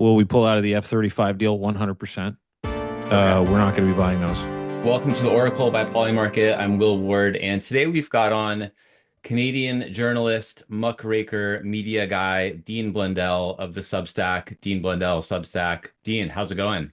Will we pull out of the F-35 deal 100%? Okay. We're not going to be buying those. Welcome to the Oracle by Polymarket. I'm Will Ward, and today we've got on Canadian journalist, muckraker, media guy, Dean Blundell of the Substack. Dean Blundell, Substack. Dean, how's it going?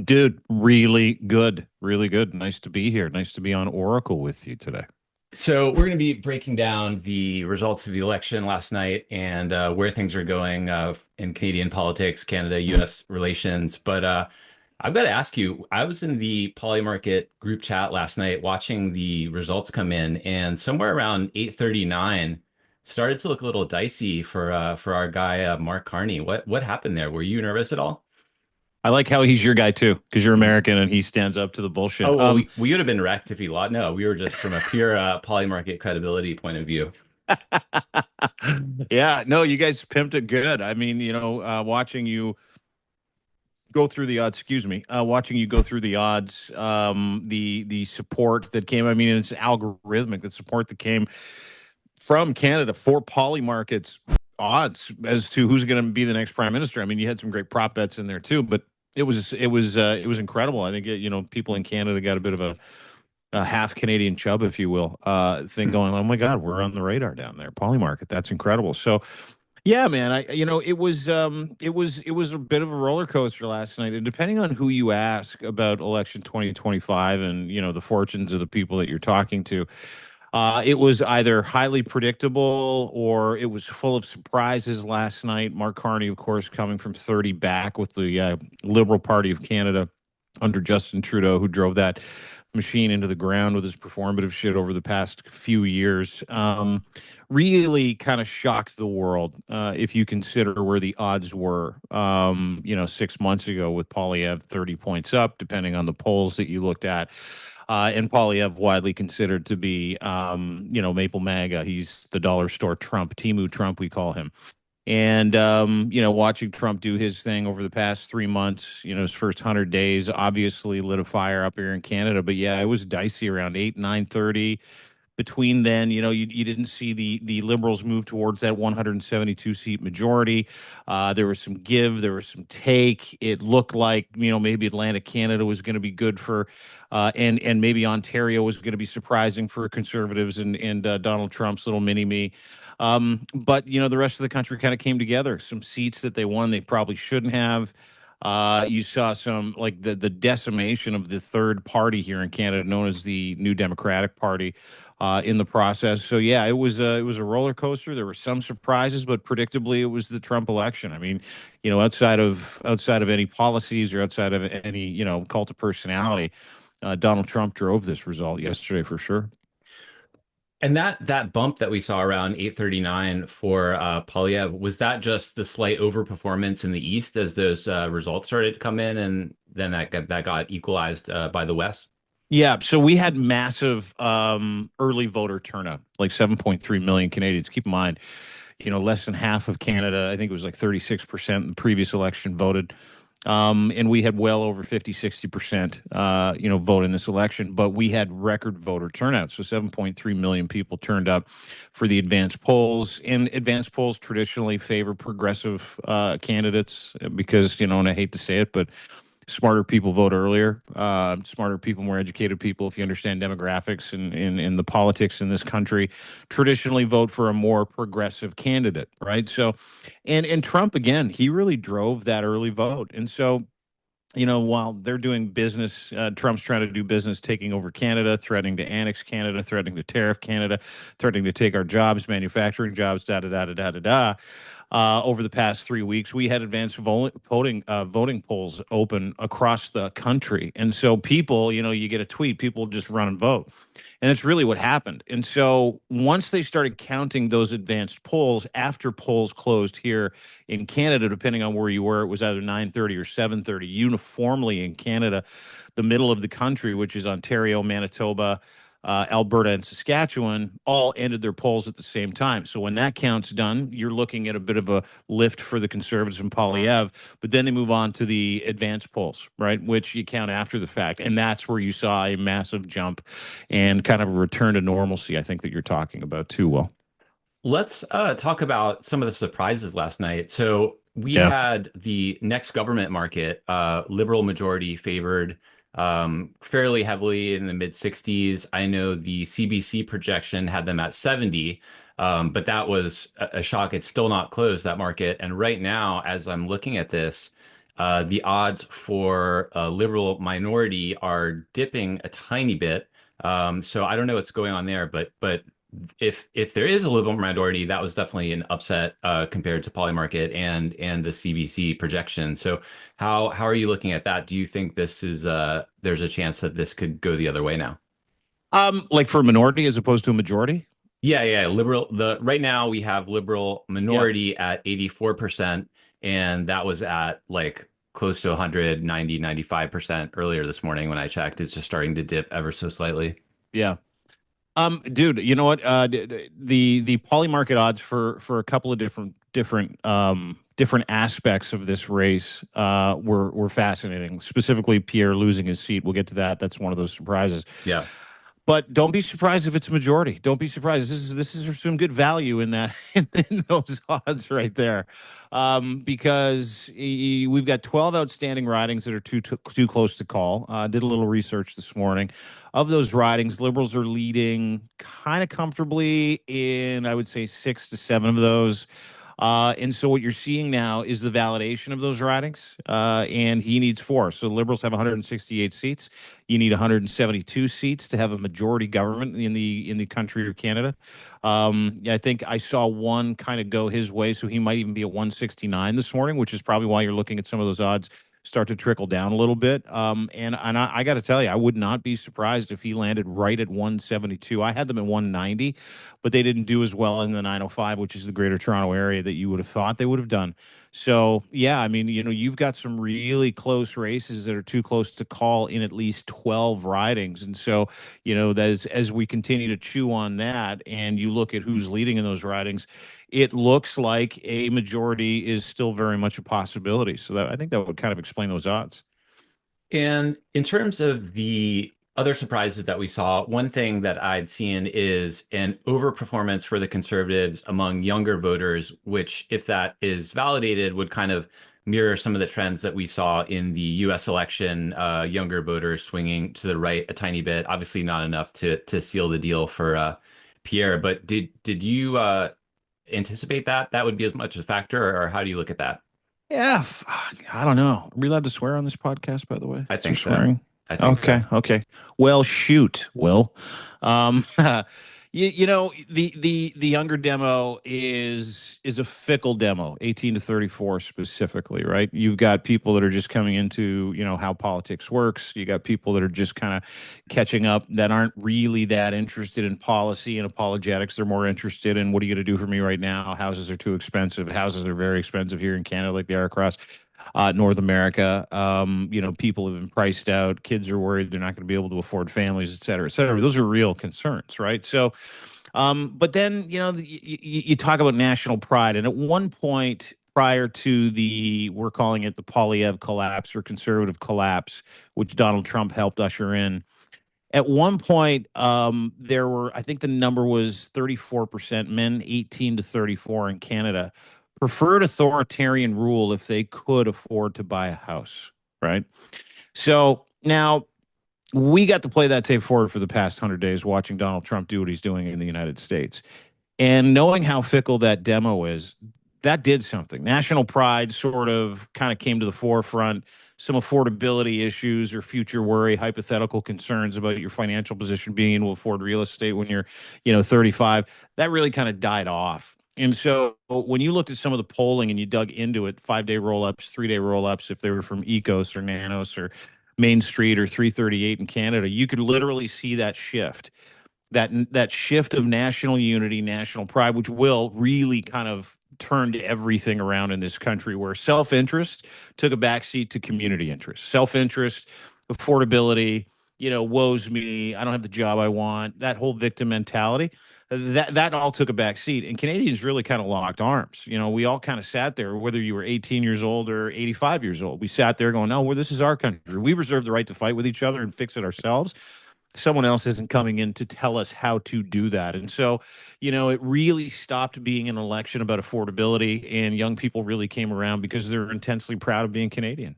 Dude, really good. Really good. Nice to be here. Nice to be on Oracle with you today. So we're going to be breaking down the results of the election last night and where things are going in Canadian politics, Canada, U.S. relations. But I've got to ask you, I was in the Polymarket group chat last night watching the results come in, and somewhere around 8:39 it started to look a little dicey for our guy Mark Carney. What happened there? Were you nervous at all? I like how he's your guy too, because you're American and he stands up to the bullshit. Oh, well, we would have been wrecked if he lost. No, we were just from a pure Polymarket credibility point of view. Yeah, no, you guys pimped it good. I mean, watching you go through the odds, excuse me, watching you go through the odds, the support that came. I mean, it's algorithmic, the support that came from Canada for Polymarket's odds as to who's going to be the next prime minister. I mean, you had some great prop bets in there too, but it was incredible. I think people in Canada got a bit of a half Canadian chub, if you will, thing going. Oh my God, we're on the radar down there. Polymarket, that's incredible. So yeah, man, it was a bit of a roller coaster last night, and depending on who you ask about election 2025 and the fortunes of the people that you're talking to, it was either highly predictable or it was full of surprises last night. Mark Carney, of course, coming from 30 back with the Liberal Party of Canada under Justin Trudeau, who drove that machine into the ground with his performative shit over the past few years. Really kind of shocked the world if you consider where the odds were, 6 months ago with Poilievre 30 points up, depending on the polls that you looked at. And Poilievre widely considered to be, Maple MAGA. He's the dollar store Trump, Timu Trump, we call him. And, watching Trump do his thing over the past 3 months, his first 100 days obviously lit a fire up here in Canada. But yeah, it was dicey around 8, 9:30. Between then, you didn't see the Liberals move towards that 172 seat majority. There was some give, there was some take. It looked like, maybe Atlantic Canada was going to be good for, and maybe Ontario was going to be surprising for conservatives and Donald Trump's little mini me. But the rest of the country kind of came together. Some seats that they won they probably shouldn't have. You saw some like the decimation of the third party here in Canada, known as the New Democratic Party, in the process. So yeah, it was a roller coaster. There were some surprises, but predictably, it was the Trump election. I mean, outside of any policies or outside of any cult of personality, Donald Trump drove this result yesterday for sure. And that bump that we saw around 8:39 for Polyev, was that just the slight overperformance in the East as those results started to come in, and then that got equalized by the West? Yeah, so we had massive early voter turnout, like 7.3 million Canadians. Keep in mind, less than half of Canada, I think it was like 36% in the previous election voted. And we had well over 50, 60%, vote in this election, but we had record voter turnout. So 7.3 million people turned up for the advanced polls. And advanced polls traditionally favor progressive candidates because, and I hate to say it, but smarter people vote earlier. Smarter people, more educated people, if you understand demographics and the politics in this country, traditionally vote for a more progressive candidate, right? So, and Trump again, he really drove that early vote, and so. While they're doing business, Trump's trying to do business, taking over Canada, threatening to annex Canada, threatening to tariff Canada, threatening to take our jobs, manufacturing jobs, da da da da da da da. Over the past 3 weeks, we had advanced voting polls open across the country, and so people, you get a tweet, people just run and vote, and that's really what happened. And so once they started counting those advanced polls after polls closed here in Canada, depending on where you were, it was either 9:30 or 7:30. Uniformly in Canada, the middle of the country, which is Ontario, Manitoba, Alberta and Saskatchewan, all ended their polls at the same time. So when that count's done, you're looking at a bit of a lift for the Conservatives and Poilievre, but then they move on to the advanced polls, right, which you count after the fact. And that's where you saw a massive jump and kind of a return to normalcy, I think, that you're talking about too, Will. Let's talk about some of the surprises last night. So we Yeah. had the next government market, liberal majority favored fairly heavily in the mid 60s. I know the CBC projection had them at 70, but that was a shock. It's still not closed, that market. And right now, as I'm looking at this, the odds for a liberal minority are dipping a tiny bit. So I don't know what's going on there, but if there is a liberal minority, that was definitely an upset compared to Polymarket and the CBC projection. So how are you looking at that? Do you think this is there's a chance that this could go the other way now? Like for a minority as opposed to a majority? Yeah, yeah, liberal. The right now we have liberal Yeah. minority at 84%, and that was at like close to 190, 95% earlier this morning when I checked. It's just starting to dip ever so slightly. Yeah. Dude, you know what? The poly market odds for a couple of different aspects of this race were fascinating. Specifically, Pierre losing his seat. We'll get to that. That's one of those surprises. Yeah. But don't be surprised if it's a majority. Don't be surprised. This is some good value in that in those odds right there, because we've got 12 outstanding ridings that are too close to call. Did a little research this morning. Of those ridings, Liberals are leading kind of comfortably in, I would say, 6 to 7 of those. And so what you're seeing now is the validation of those ridings, and he needs four. So Liberals have 168 seats. You need 172 seats to have a majority government in the country of Canada. Yeah, I think I saw one kind of go his way, so he might even be at 169 this morning, which is probably why you're looking at some of those odds start to trickle down a little bit. And I got to tell you, I would not be surprised if he landed right at 172. I had them at 190, but they didn't do as well in the 905, which is the Greater Toronto area that you would have thought they would have done. So yeah, I mean, you've got some really close races that are too close to call in at least 12 ridings, and so as we continue to chew on that, and you look at who's leading in those ridings, it looks like a majority is still very much a possibility. So that I think that would kind of explain those odds. And in terms of the other surprises that we saw, one thing that I'd seen is an overperformance for the conservatives among younger voters, which, if that is validated, would kind of mirror some of the trends that we saw in the US election, younger voters swinging to the right a tiny bit. Obviously, not enough to seal the deal for Pierre. But did you anticipate that that would be as much a factor, or how do you look at that? Yeah, I don't know. Are we allowed to swear on this podcast, by the way? I Is there think so. swearing? I think so. Okay, okay. Well, shoot, Will. The younger demo is a fickle demo, 18 to 34 specifically, right? You've got people that are just coming into, how politics works. You got people that are just kind of catching up that aren't really that interested in policy and apologetics. They're more interested in what are you going to do for me right now? Houses are too expensive. Houses are very expensive here in Canada, like they are across North America. People have been priced out. Kids are worried they're not going to be able to afford families, et cetera, et cetera. Those are real concerns, right? So, but then, you talk about national pride. And at one point prior to we're calling it the Poilievre collapse or conservative collapse, which Donald Trump helped usher in, at one point, there were, I think the number was 34% men, 18 to 34 in Canada, preferred authoritarian rule if they could afford to buy a house, right? So now we got to play that tape forward for the past 100 days, watching Donald Trump do what he's doing in the United States. And knowing how fickle that demo is, that did something. National pride sort of kind of came to the forefront. Some affordability issues or future worry, hypothetical concerns about your financial position, being able to afford real estate when you're, 35, that really kind of died off. And so when you looked at some of the polling and you dug into it, 5-day roll-ups, 3-day roll-ups, if they were from Ecos or Nanos or Main Street or 338 in Canada, you could literally see that shift, that shift of national unity, national pride, which will really kind of turned everything around in this country, where self-interest took a backseat to community interest. Self-interest, affordability, woes me, I don't have the job I want, that whole victim mentality, that all took a backseat. And Canadians really kind of locked arms. We all kind of sat there, whether you were 18 years old or 85 years old. We sat there going, no, well, this is our country. We reserve the right to fight with each other and fix it ourselves. someone else isn't coming in to tell us how to do that. And so, it really stopped being an election about affordability, and young people really came around because they're intensely proud of being Canadian.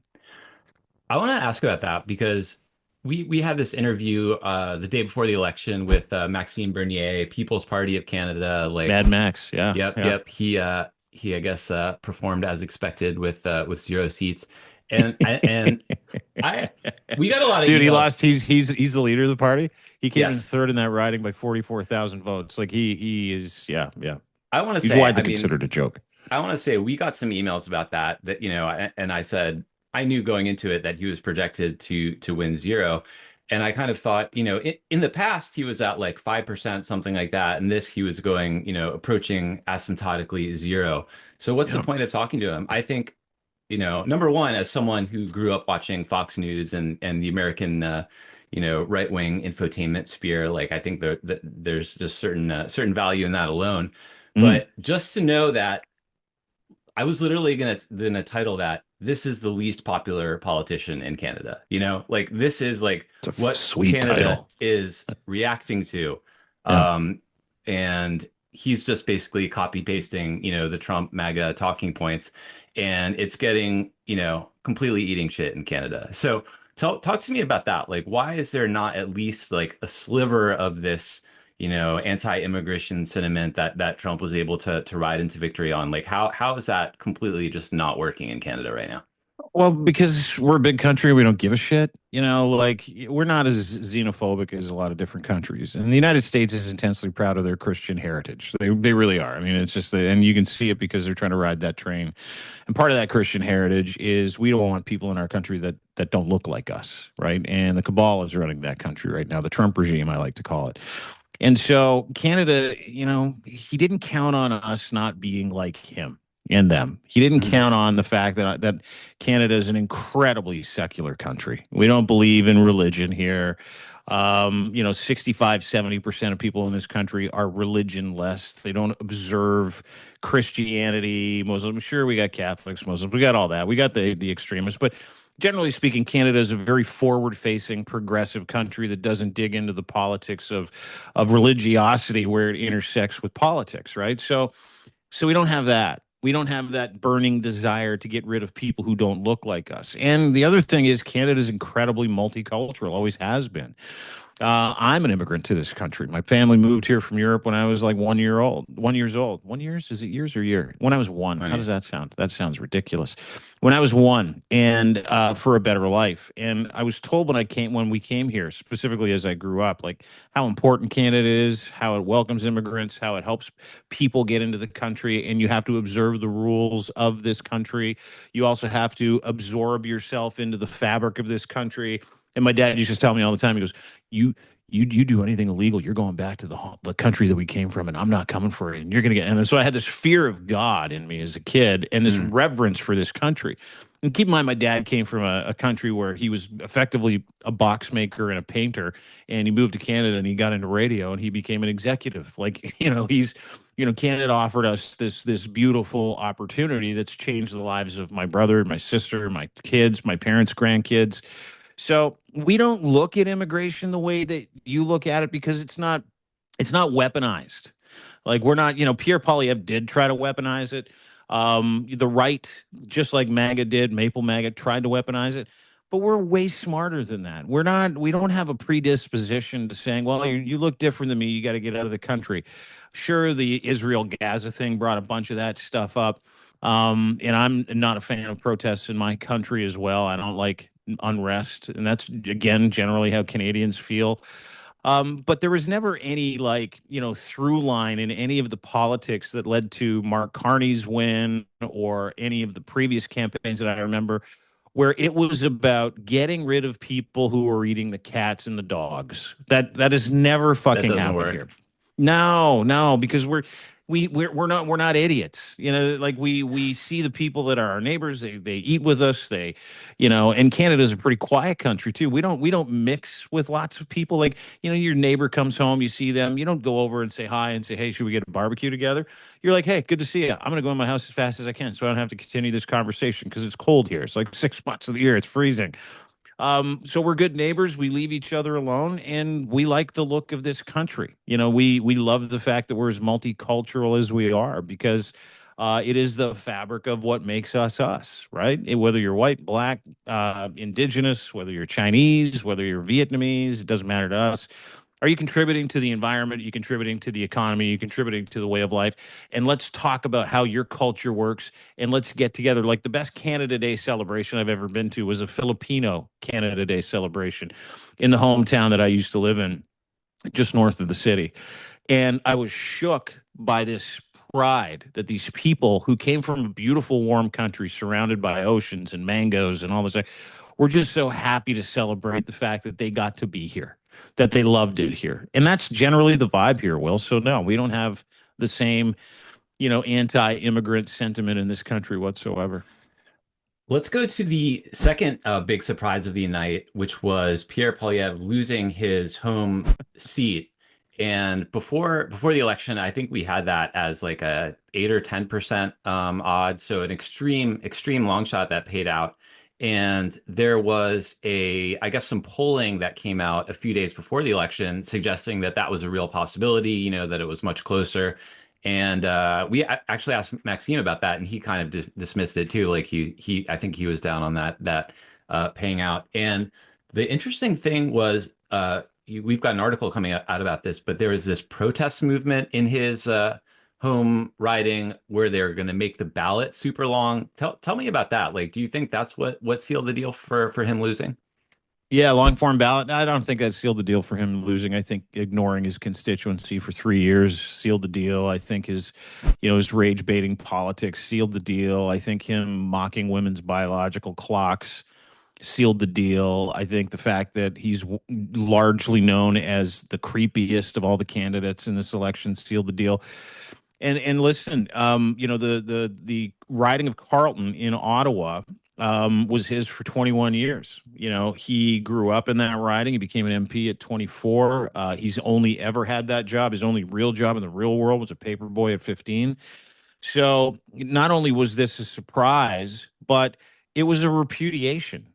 I want to ask about that because we had this interview the day before the election with Maxime Bernier, People's Party of Canada. Like, Mad Max, yeah, yep, yeah. yep. He I guess performed as expected with 0 seats, and I we got a lot of Dude, he emails. lost. He's the leader of the party. He came in Yes, third in that riding by 44,000 votes. Like he is, yeah, yeah. I want to He's say. widely I mean, considered a joke. I want to say we got some emails about that and I said I knew going into it that he was projected to win zero. And I kind of thought, in the past he was at like 5%, something like that. And this he was going, approaching asymptotically zero. So what's the Yeah. point of talking to him? I think, number one, as someone who grew up watching Fox News and the American right-wing infotainment sphere, like I think there's just certain value in that alone. Mm. But just to know that I was literally gonna title that "This is the least popular politician in Canada." Like this is like It's a what sweet Canada title. is reacting to, Yeah. and he's just basically copy pasting, the Trump MAGA talking points, and it's getting, completely eating shit in Canada. So talk to me about that. Like, why is there not at least like a sliver of this? Anti-immigration sentiment that Trump was able to ride into victory on. Like how is that completely just not working in Canada right now? Well, because we're a big country, we don't give a shit. Like we're not as xenophobic as a lot of different countries. And the United States is intensely proud of their Christian heritage. They really are. I mean, it's just and you can see it because they're trying to ride that train. And part of that Christian heritage is we don't want people in our country that don't look like us, right? And the cabal is running that country right now, the Trump regime, I like to call it. And so Canada, he didn't count on us not being like him and them. He didn't Mhm. count on the fact that Canada is an incredibly secular country. We don't believe in religion here. 65-70% of people in this country are religionless. They don't observe Christianity, Muslim. Sure, we got Catholics, Muslims, we got all that. We got the extremists, but generally speaking, Canada is a very forward-facing, progressive country that doesn't dig into the politics of religiosity where it intersects with politics, right? So we don't have that. We don't have that burning desire to get rid of people who don't look like us. And the other thing is Canada is incredibly multicultural, always has been. I'm an immigrant to this country. My family moved here from Europe when I was like 1 year old. 1 years old. 1 years? Is it years or year? When I was one. How does Funny. that sound? That sounds ridiculous. When I was one, and for a better life. And I was told when we came here, specifically as I grew up, like how important Canada is, how it welcomes immigrants, how it helps people get into the country, and you have to observe the rules of this country. You also have to absorb yourself into the fabric of this country. And my dad used to tell me all the time, he goes, you you do anything illegal, you're going back to the country that we came from, and I'm not coming for it. And you're gonna get. And so I had this fear of God in me as a kid, and this Mm. reverence for this country. And keep in mind, my dad came from a country where he was effectively a box maker and a painter, and he moved to Canada and he got into radio and he became an executive. Like Canada offered us this beautiful opportunity that's changed the lives of my brother, my sister, my kids, my parents, grandkids. So we don't look at immigration the way that you look at it because it's not weaponized. Like we're not, Pierre Poilievre did try to weaponize it. The right, just like MAGA did, Maple MAGA tried to weaponize it, but we're way smarter than that. We're not. We don't have a predisposition to saying, "Well, you look different than me. You got to get out of the country." Sure, the Israel Gaza thing brought a bunch of that stuff up, and I'm not a fan of protests in my country as well. I don't like unrest, and that's again generally how Canadians feel. But there was never any through line in any of the politics that led to Mark Carney's win or any of the previous campaigns that I remember where it was about getting rid of people who were eating the cats and the dogs. That has never That fucking doesn't happened work. here. No, no, because we're not idiots. Like we see the people that are our neighbors. They eat with us. And Canada's a pretty quiet country too. We don't mix with lots of people. Like your neighbor comes home, you see them. You don't go over and say hi and say, hey, should we get a barbecue together? You're like, hey, good to see you. I'm gonna go in my house as fast as I can so I don't have to continue this conversation because it's cold here. It's like 6 months of the year. It's freezing. So we're good neighbors. We leave each other alone, and we like the look of this country. We love the fact that we're as multicultural as we are because it is the fabric of what makes us us, right? Whether you're white, black, indigenous, whether you're Chinese, whether you're Vietnamese, it doesn't matter to us. Are you contributing to the environment? Are you contributing to the economy? Are you contributing to the way of life? And let's talk about how your culture works and let's get together. Like the best Canada Day celebration I've ever been to was a Filipino Canada Day celebration in the hometown that I used to live in, just north of the city. And I was shook by this pride that these people who came from a beautiful, warm country surrounded by oceans and mangoes and all this, were just so happy to celebrate the fact that they got to be here, that they loved it here. And that's generally the vibe here, Will. So, no, we don't have the same, anti-immigrant sentiment in this country whatsoever. Let's go to the second big surprise of the night, which was Pierre Poilievre losing his home seat. And before the election, I think we had that as like a 8 or 10% odds, so an extreme long shot that paid out. And there was I guess, some polling that came out a few days before the election suggesting that that was a real possibility, that it was much closer. And we actually asked Maxime about that, and he kind of dismissed it too. Like I think he was down on that paying out. And the interesting thing was, we've got an article coming out about this, but there was this protest movement in his home riding where they're going to make the ballot super long. Tell me about that. Like, do you think that's what sealed the deal for him losing? Yeah, long form ballot. I don't think that sealed the deal for him losing. I think ignoring his constituency for 3 years sealed the deal. I think his rage baiting politics sealed the deal. I think him mocking women's biological clocks sealed the deal. I think the fact that he's largely known as the creepiest of all the candidates in this election sealed the deal. And listen, the riding of Carleton in Ottawa was his for 21 years. He grew up in that riding. He became an MP at 24. He's only ever had that job. His only real job in the real world was a paper boy at 15. So not only was this a surprise, but it was a repudiation.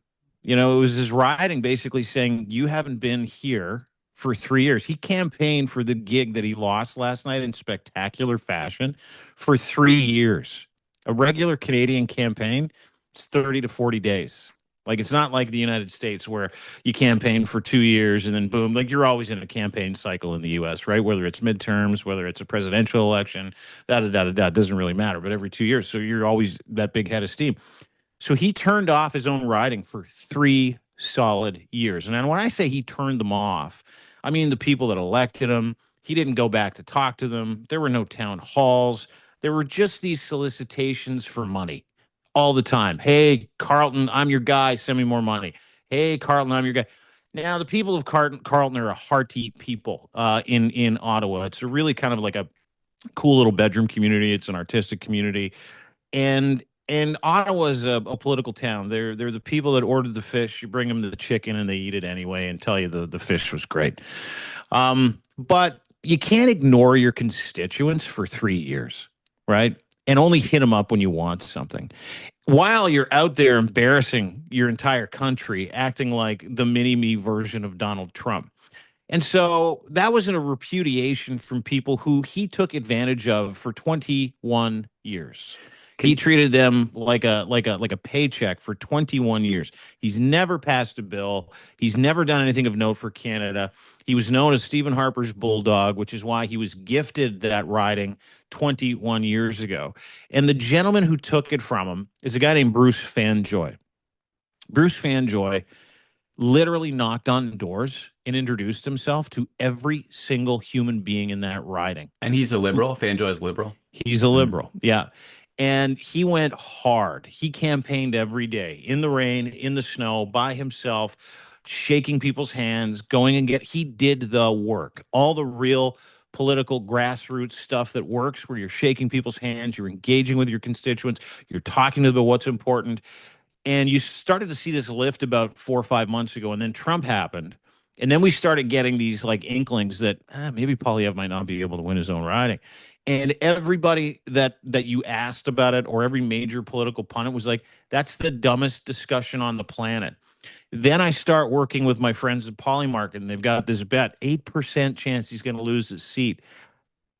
It was his riding basically saying, you haven't been here for 3 years. He campaigned for the gig that he lost last night in spectacular fashion for 3 years. A regular Canadian campaign, it's 30 to 40 days. Like, it's not like the United States where you campaign for 2 years and then boom, like you're always in a campaign cycle in the US, right? Whether it's midterms, whether it's a presidential election, it doesn't really matter, but every 2 years. So you're always that big head of steam. So he turned off his own riding for 3 solid years. And then when I say he turned them off, I mean the people that elected him. He didn't go back to talk to them. There were no town halls. There were just these solicitations for money all the time. Hey, Carleton, I'm your guy. Send me more money. Hey, Carleton, I'm your guy. Now, the people of Carleton are a hearty people in Ottawa. It's a really kind of like a cool little bedroom community. It's an artistic community. And Ottawa is a political town. They're the people that ordered the fish. You bring them the chicken, and they eat it anyway, and tell you the fish was great. But you can't ignore your constituents for 3 years, right? And only hit them up when you want something. While you're out there embarrassing your entire country, acting like the mini-me version of Donald Trump. And so that was a repudiation from people who he took advantage of for 21 years. He treated them like a paycheck for 21 years. He's never passed a bill. He's never done anything of note for Canada. He was known as Stephen Harper's bulldog, which is why he was gifted that riding 21 years ago. And the gentleman who took it from him is a guy named Bruce Fanjoy. Bruce Fanjoy literally knocked on doors and introduced himself to every single human being in that riding. And he's a liberal. Fanjoy is liberal. He's a liberal. Yeah. And he went hard. He campaigned every day in the rain, in the snow, by himself, shaking people's hands, he did the work, all the real political grassroots stuff that works, where you're shaking people's hands, you're engaging with your constituents, you're talking to them about what's important. And you started to see this lift about 4 or 5 months ago, and then Trump happened. And then we started getting these like inklings that maybe Poilievre might not be able to win his own riding. And everybody that you asked about it, or every major political pundit, was like, that's the dumbest discussion on the planet. Then I start working with my friends at Polymarket, and they've got this bet 8% chance he's going to lose his seat.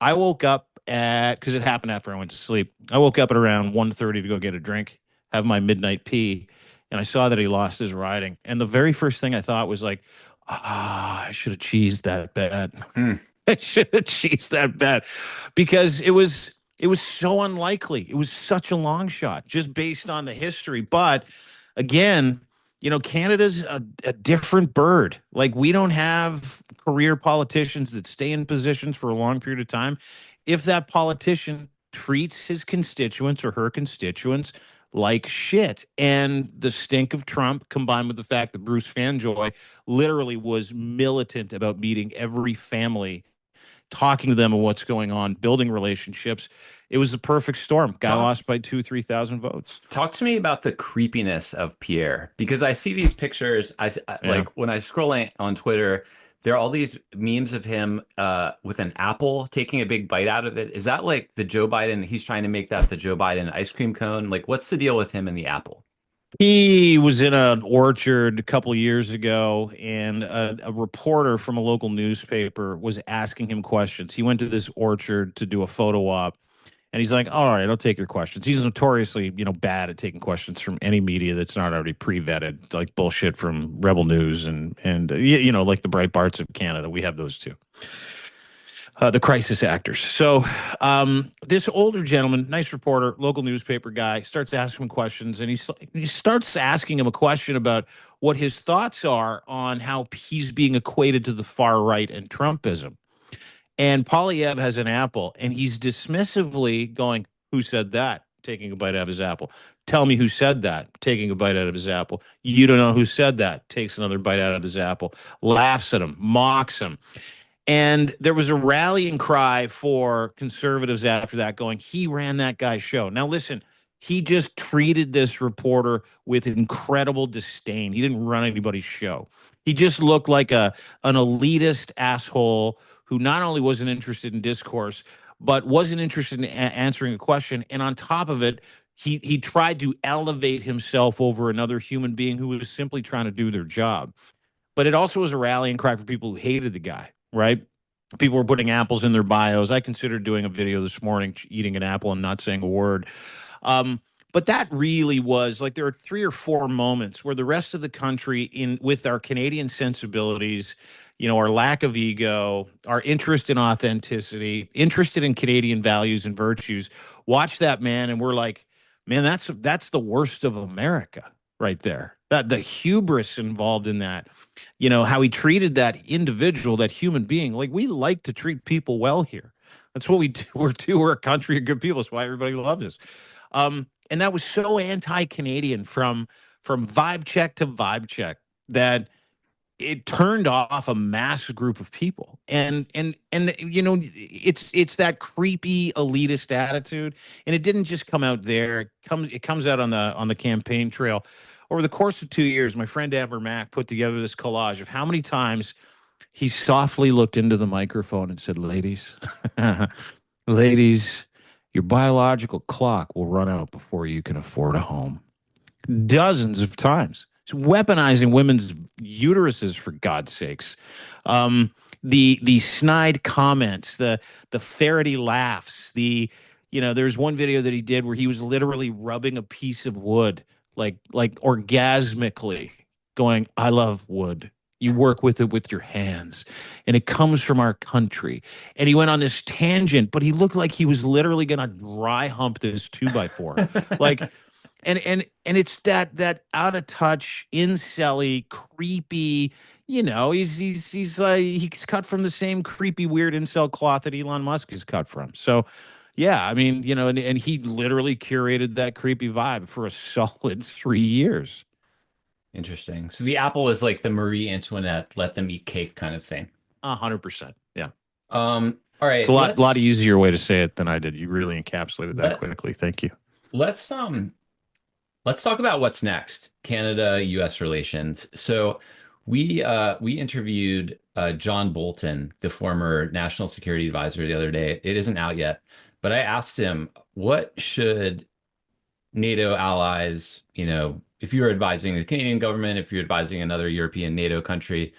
I woke up at, because it happened after I went to sleep. I woke up at around 1:30 to go get a drink, have my midnight pee, and I saw that he lost his riding. And the very first thing I thought was like, I should have cheesed that bet. Hmm. I should have cheesed that bet because it was so unlikely. It was such a long shot just based on the history. But again, Canada's a different bird. Like, we don't have career politicians that stay in positions for a long period of time. If that politician treats his constituents or her constituents like shit, and the stink of Trump combined with the fact that Bruce Fanjoy literally was militant about meeting every family, talking to them and what's going on, building relationships. It was the perfect storm. Guy Talk lost by 3,000 votes. Talk to me about the creepiness of Pierre because I see these pictures. Yeah. Like when I scroll on Twitter, there are all these memes of him with an apple taking a big bite out of it. Is that like the Joe Biden? He's trying to make that the Joe Biden ice cream cone. Like, what's the deal with him and the apple? He was in an orchard a couple of years ago, and a reporter from a local newspaper was asking him questions. He went to this orchard to do a photo op, and he's like, "All right, I'll take your questions." He's notoriously, bad at taking questions from any media that's not already pre-vetted, like bullshit from Rebel News and like the Breitbarts of Canada. We have those too. The crisis actors. So this older gentleman, nice reporter, local newspaper guy, starts asking him questions, and he starts asking him a question about what his thoughts are on how he's being equated to the far right and Trumpism. And Polyev has an apple, and he's dismissively going, "Who said that?" Taking a bite out of his apple. "Tell me who said that?" Taking a bite out of his apple. "You don't know who said that?" Takes another bite out of his apple. Laughs at him, mocks him. And there was a rallying cry for conservatives after that, going, he ran that guy's show. Now, listen, he just treated this reporter with incredible disdain. He didn't run anybody's show. He just looked like an elitist asshole who not only wasn't interested in discourse, but wasn't interested in answering a question. And on top of it, he tried to elevate himself over another human being who was simply trying to do their job. But it also was a rallying cry for people who hated the guy, right? People were putting apples in their bios. I considered doing a video this morning, eating an apple and not saying a word. But that really was like, there are 3 or 4 moments where the rest of the country, in with our Canadian sensibilities, our lack of ego, our interest in authenticity, interested in Canadian values and virtues, watch that man, and we're like, man, that's the worst of America right there. That the hubris involved in that, how he treated that individual, that human being. Like, we like to treat people well here. That's what we do. We're a country of good people. That's why everybody loves us. And that was so anti-Canadian from vibe check to vibe check that it turned off a mass group of people. And it's that creepy elitist attitude, and it didn't just come out there. It comes out on the campaign trail. Over the course of 2 years, my friend Amber Mack put together this collage of how many times he softly looked into the microphone and said, "Ladies, ladies, your biological clock will run out before you can afford a home." Dozens of times. He's weaponizing women's uteruses, for God's sakes. The snide comments, the ferrety laughs, there's one video that he did where he was literally rubbing a piece of wood, like orgasmically, going, "I love wood. You work with it with your hands, and it comes from our country." And he went on this tangent, but he looked like he was literally going to dry hump this 2x4. Like, and it's that out of touch, incelly, creepy. He's cut from the same creepy, weird incel cloth that Elon Musk is cut from. So, yeah, I mean, and he literally curated that creepy vibe for a solid 3 years. Interesting. So the apple is like the Marie Antoinette, let them eat cake kind of thing. 100%. Yeah. All It's a right, lot easier way to say it than I did. You really encapsulated that let quickly. Thank you. let's um let's talk about what's next. Canada US relations. So we interviewed John Bolton, the former national security advisor, the other day. It isn't out yet, but I asked him, what should NATO allies, if you're advising the Canadian government, if you're advising another European NATO country,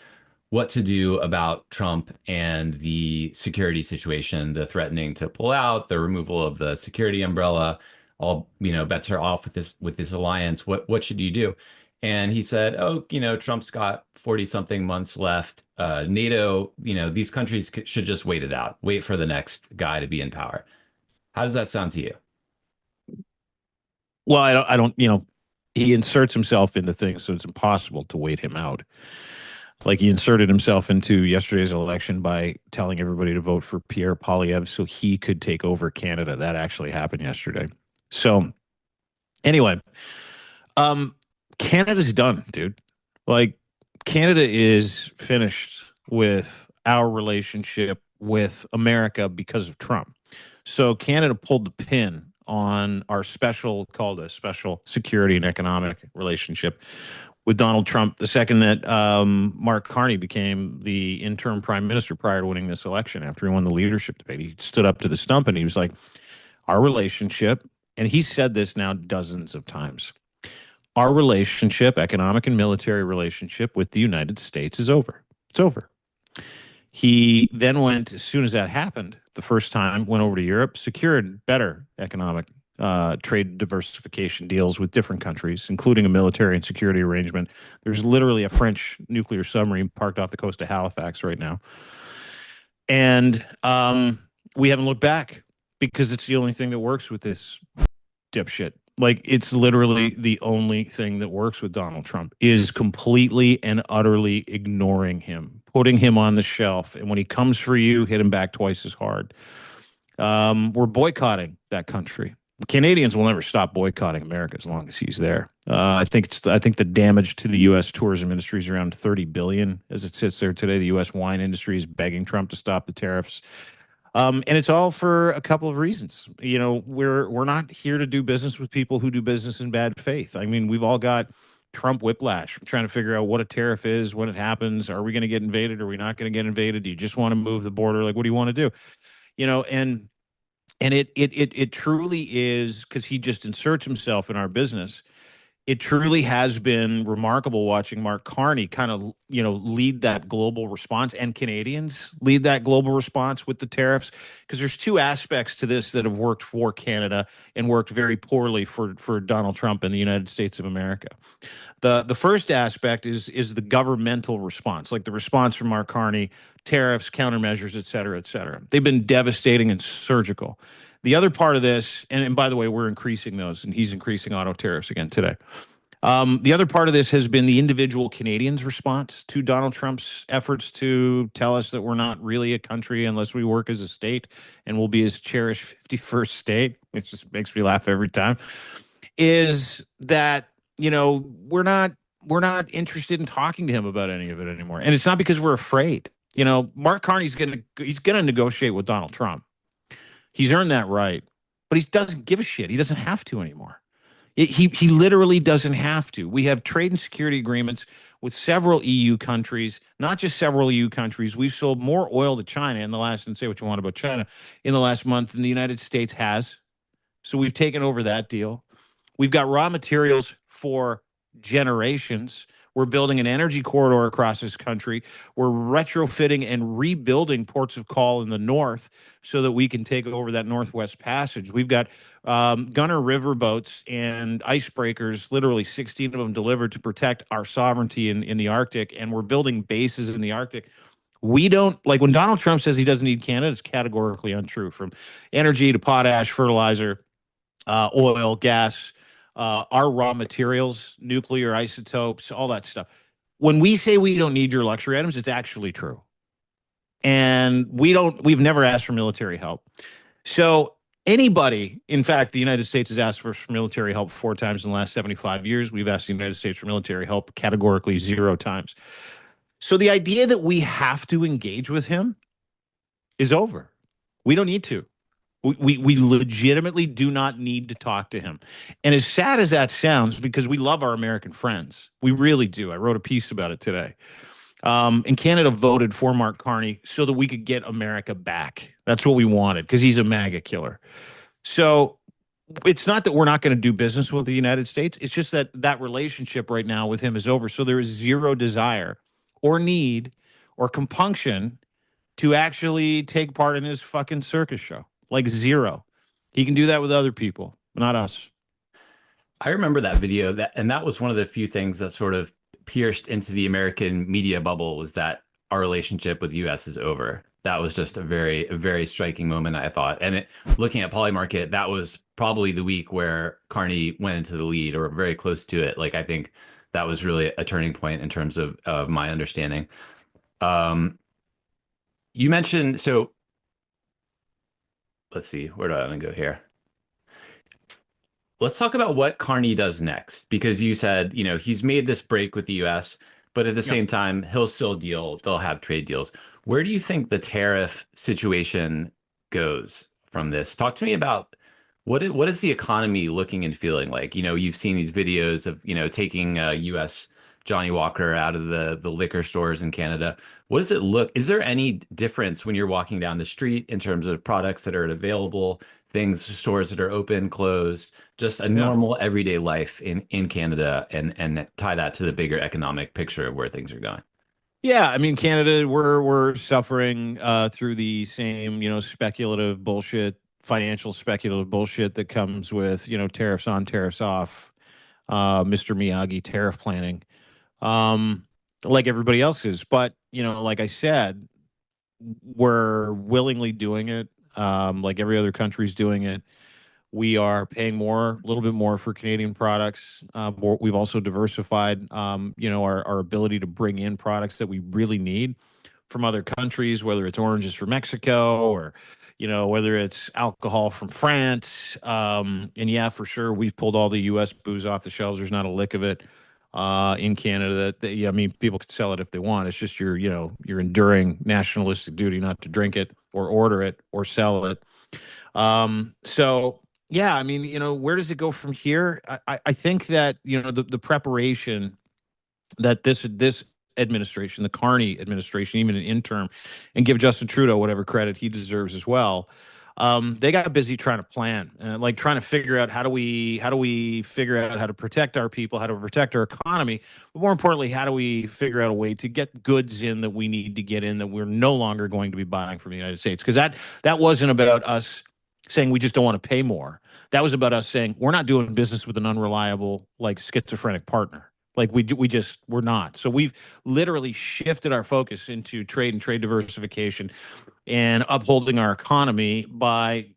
what to do about Trump and the security situation, the threatening to pull out, the removal of the security umbrella, all, bets are off with this alliance. What should you do? And he said, "Oh, Trump's got 40 something months left. NATO, these countries should just wait it out, wait for the next guy to be in power." How does that sound to you? Well, I don't, he inserts himself into things, so it's impossible to wait him out. Like he inserted himself into yesterday's election by telling everybody to vote for Pierre Poilievre so he could take over Canada. That actually happened yesterday. So anyway, um, Canada's done, dude. Like Canada is finished with our relationship with America because of Trump. So Canada pulled the pin on our special, called a special security and economic relationship with Donald Trump the second that Mark Carney became the interim prime minister prior to winning this election after he won the leadership debate. He stood up to the stump and he was like, our relationship, and he said this now dozens of times, our relationship, economic and military relationship with the United States is over. It's over. He then went, as soon as that happened, the first time, went over to Europe, secured better economic trade diversification deals with different countries, including a military and security arrangement. There's literally a French nuclear submarine parked off the coast of Halifax right now. And we haven't looked back because it's the only thing that works with this dipshit. Like it's literally the only thing that works with Donald Trump is completely and utterly ignoring him, putting him on the shelf. And when he comes for you, hit him back twice as hard. We're boycotting that country. Canadians will never stop boycotting America as long as he's there. I think the damage to the U.S. tourism industry is around 30 billion as it sits there today. The U.S. wine industry is begging Trump to stop the tariffs. And it's all for a couple of reasons. We're not here to do business with people who do business in bad faith. I mean, we've all got Trump whiplash, trying to figure out what a tariff is, when it happens. Are we going to get invaded? Are we not going to get invaded? Do you just want to move the border? Like, what do you want to do? And it truly is, because he just inserts himself in our business. It truly has been remarkable watching Mark Carney kind of, lead that global response, and Canadians lead that global response with the tariffs. Because there's two aspects to this that have worked for Canada and worked very poorly for Donald Trump and the United States of America. The first aspect is the governmental response, like the response from Mark Carney, tariffs, countermeasures, et cetera, et cetera. They've been devastating and surgical. The other part of this, and by the way, we're increasing those, and he's increasing auto tariffs again today. The other part of this has been the individual Canadians' response to Donald Trump's efforts to tell us that we're not really a country unless we work as a state, and we'll be his cherished 51st state, which just makes me laugh every time, is that, we're not interested in talking to him about any of it anymore. And it's not because we're afraid. Mark Carney's he's gonna negotiate with Donald Trump. He's earned that right, but he doesn't give a shit. He doesn't have to anymore. He literally doesn't have to. We have trade and security agreements with several EU countries, not just several EU countries. We've sold more oil to China in the last, and say what you want about China, in the last month than the United States has. So we've taken over that deal. We've got raw materials for generations. We're building an energy corridor across this country. We're retrofitting and rebuilding ports of call in the north so that we can take over that Northwest Passage. We've got gunner river boats and icebreakers, literally 16 of them delivered to protect our sovereignty in the Arctic, and we're building bases in the Arctic. We don't, like when Donald Trump says he doesn't need Canada, it's categorically untrue, from energy to potash, fertilizer, oil, gas, our raw materials, nuclear isotopes, all that stuff. When we say we don't need your luxury items, it's actually true. And we've never asked for military help. So anybody, in fact, the United States has asked for military help 4 times in the last 75 years. We've asked the United States for military help categorically 0 times. So the idea that we have to engage with him is over. We don't need to. We legitimately do not need to talk to him. And as sad as that sounds, because we love our American friends, we really do. I wrote a piece about it today. And Canada voted for Mark Carney so that we could get America back. That's what we wanted, because he's a MAGA killer. So It's not that we're not going to do business with the United States. It's just that that relationship right now with him is over. So there is zero desire or need or compunction to actually take part in his fucking circus show. Like zero. He can do that with other people, not us. I remember that video and that was one of the few things that sort of pierced into the American media bubble was that our relationship with the US is over. That was just a very striking moment, I thought. And looking at Polymarket, that was probably the week where Carney went into the lead or very close to it. Like, I think that was really a turning point in terms of my understanding. Um, you mentioned, so let's see, where do I want to go here? Let's talk about what Carney does next, because you said, he's made this break with the US, but at the Yep. same time, they'll have trade deals. Where do you think the tariff situation goes from this? Talk to me about what is the economy looking and feeling like? You've seen these videos of, taking US Johnny Walker out of the liquor stores in Canada. What does it look? Is there any difference when you're walking down the street in terms of products that are available, things, stores that are open, closed? Just a Yeah. normal everyday life in Canada and tie that to the bigger economic picture of where things are going. Yeah, I mean Canada, we're suffering through the same, speculative bullshit, financial speculative bullshit that comes with, tariffs on, tariffs off, Mr. Miyagi tariff planning, um, like everybody else is. But, like I said, we're willingly doing it, like every other country's doing it. We are paying more, a little bit more for Canadian products. We've also diversified, our ability to bring in products that we really need from other countries, whether it's oranges from Mexico or, whether it's alcohol from France. And yeah, for sure, we've pulled all the U.S. booze off the shelves. There's not a lick of it in Canada yeah, I mean, people could sell it if they want. It's just your enduring nationalistic duty not to drink it or order it or sell it. So yeah, I mean, where does it go from here? I think that, the preparation that this administration, the Carney administration, even an interim, and give Justin Trudeau whatever credit he deserves as well. They got busy trying to plan, like trying to figure out how do we figure out how to protect our people, how to protect our economy, but more importantly, how do we figure out a way to get goods in that we need to get in that we're no longer going to be buying from the United States? Because that wasn't about us saying we just don't want to pay more. That was about us saying we're not doing business with an unreliable, like schizophrenic partner. Like we're not. So we've literally shifted our focus into trade and trade diversification and upholding our economy by,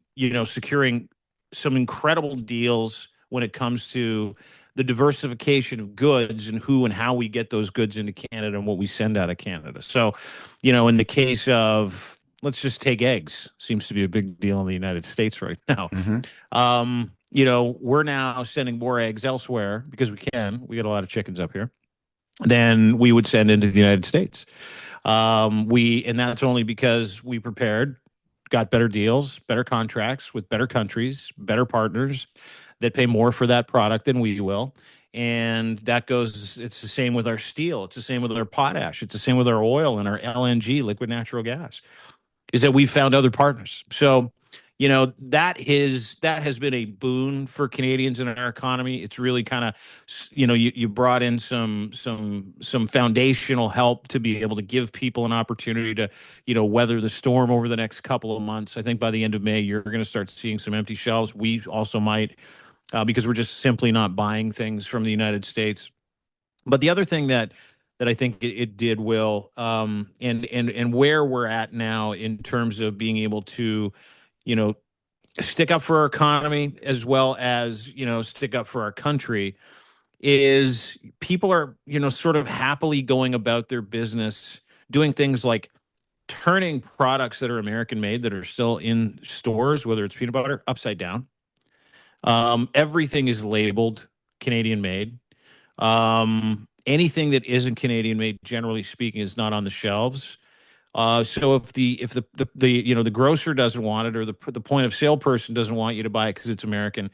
securing some incredible deals when it comes to the diversification of goods and who and how we get those goods into Canada and what we send out of Canada. So, in the case of, let's just take eggs, seems to be a big deal in the United States right now. Mm-hmm. We're now sending more eggs elsewhere because we can. We got a lot of chickens up here than we would send into the United States. And that's only because we prepared, got better deals, better contracts with better countries, better partners that pay more for that product than we will. And that goes, it's the same with our steel. It's the same with our potash. It's the same with our oil and our LNG, liquid natural gas, is that we found other partners. So, that has been a boon for Canadians in our economy. It's really kind of, you brought in some foundational help to be able to give people an opportunity to, weather the storm over the next couple of months. I think by the end of May, you're going to start seeing some empty shelves. We also might, because we're just simply not buying things from the United States. But the other thing that I think it did, Will, and where we're at now in terms of being able to, you know, stick up for our economy as well as, stick up for our country, is people are, sort of happily going about their business, doing things like turning products that are American made that are still in stores, whether it's peanut butter, upside down. Everything is labeled Canadian made. Anything that isn't Canadian made, generally speaking, is not on the shelves. So if the grocer doesn't want it, or the point of sale person doesn't want you to buy it because it's American,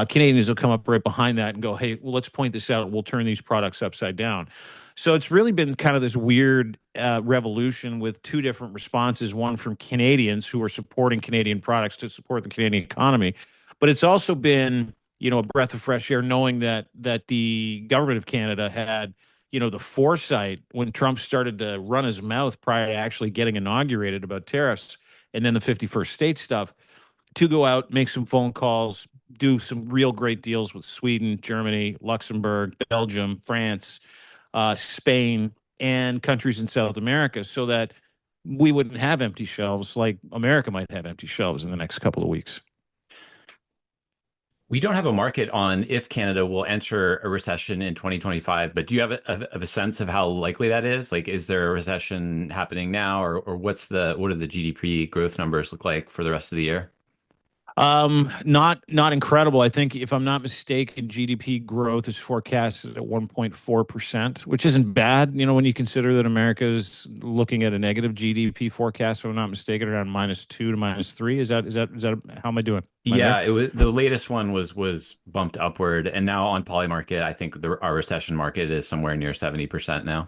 Canadians will come up right behind that and go, "Hey, well, let's point this out. We'll turn these products upside down." So it's really been kind of this weird revolution with two different responses: one from Canadians who are supporting Canadian products to support the Canadian economy, But it's also been, a breath of fresh air knowing that the government of Canada had, the foresight when Trump started to run his mouth prior to actually getting inaugurated about tariffs and then the 51st state stuff to go out, make some phone calls, do some real great deals with Sweden, Germany, Luxembourg, Belgium, France, Spain, and countries in South America so that we wouldn't have empty shelves like America might have empty shelves in the next couple of weeks. We don't have a market on if Canada will enter a recession in 2025, but do you have a sense of how likely that is? Like, is there a recession happening now, or what do the GDP growth numbers look like for the rest of the year? Not incredible. I think if I'm not mistaken, GDP growth is forecasted at 1.4%, which isn't bad, when you consider that America is looking at a negative GDP forecast, if I'm not mistaken, around -2 to -3. Is that how am I doing? Am I Yeah, there? it was the latest one was bumped upward, and now on Polymarket, I think our recession market is somewhere near 70% now.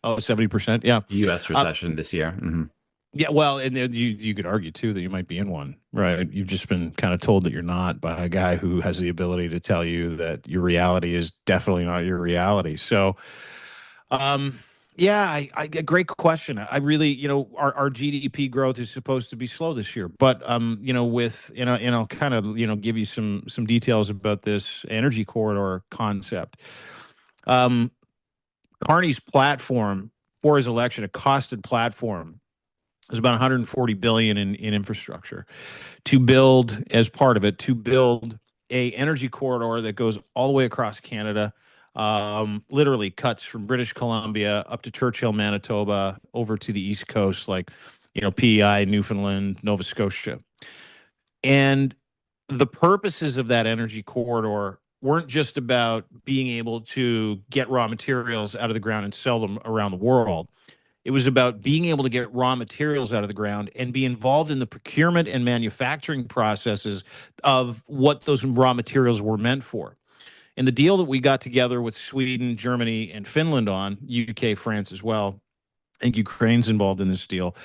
Oh, 70%. Yeah. U.S. Uh, recession this year. yeah, well, and you could argue too that you might be in one, right? You've just been kind of told that you're not by a guy who has the ability to tell you that your reality is definitely not your reality. So, um, yeah, great question. I really, our GDP growth is supposed to be slow this year, but and I'll kind of, give you some details about this energy corridor concept. Um, Carney's platform for his election, a costed platform, is about 140 billion in infrastructure to build as part of it to build a energy corridor that goes all the way across Canada, literally cuts from British Columbia up to Churchill, Manitoba, over to the East Coast, like PEI, Newfoundland, Nova Scotia. And the purposes of that energy corridor weren't just about being able to get raw materials out of the ground and sell them around the world. It was about being able to get raw materials out of the ground and be involved in the procurement and manufacturing processes of what those raw materials were meant for. And the deal that we got together with Sweden, Germany, and Finland on, UK, France as well, I think Ukraine's involved in this deal,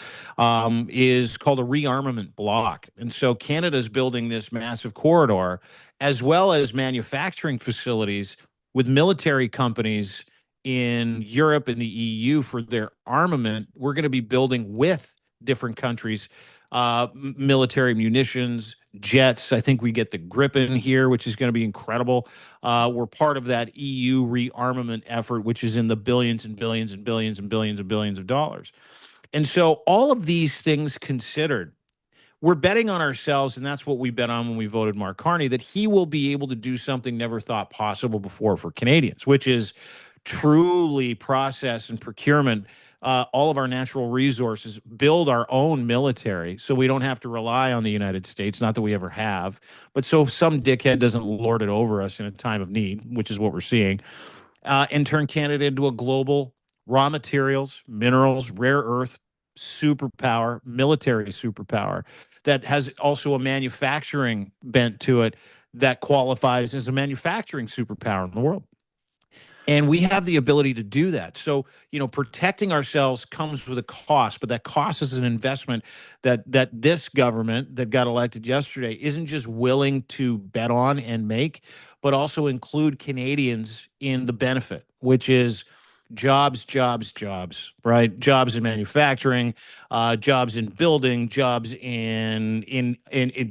is called a rearmament block. And so Canada's building this massive corridor, as well as manufacturing facilities with military companies in Europe and the EU for their armament. We're going to be building with different countries military munitions, jets. I think we get the Gripen here, which is going to be incredible. We're part of that EU rearmament effort, which is in the billions and billions and billions and billions and billions of dollars. And so all of these things considered, we're betting on ourselves, and that's what we bet on when we voted Mark Carney, that he will be able to do something never thought possible before for Canadians, which is truly process and procurement all of our natural resources, build our own military so we don't have to rely on the United States, not that we ever have, but so some dickhead doesn't lord it over us in a time of need, which is what we're seeing, and turn Canada into a global raw materials, minerals, rare earth superpower, military superpower that has also a manufacturing bent to it that qualifies as a manufacturing superpower in the world. And we have the ability to do that. So, protecting ourselves comes with a cost, but that cost is an investment that this government that got elected yesterday isn't just willing to bet on and make, but also include Canadians in the benefit, which is jobs, jobs, jobs, right? Jobs in manufacturing, jobs in building, jobs in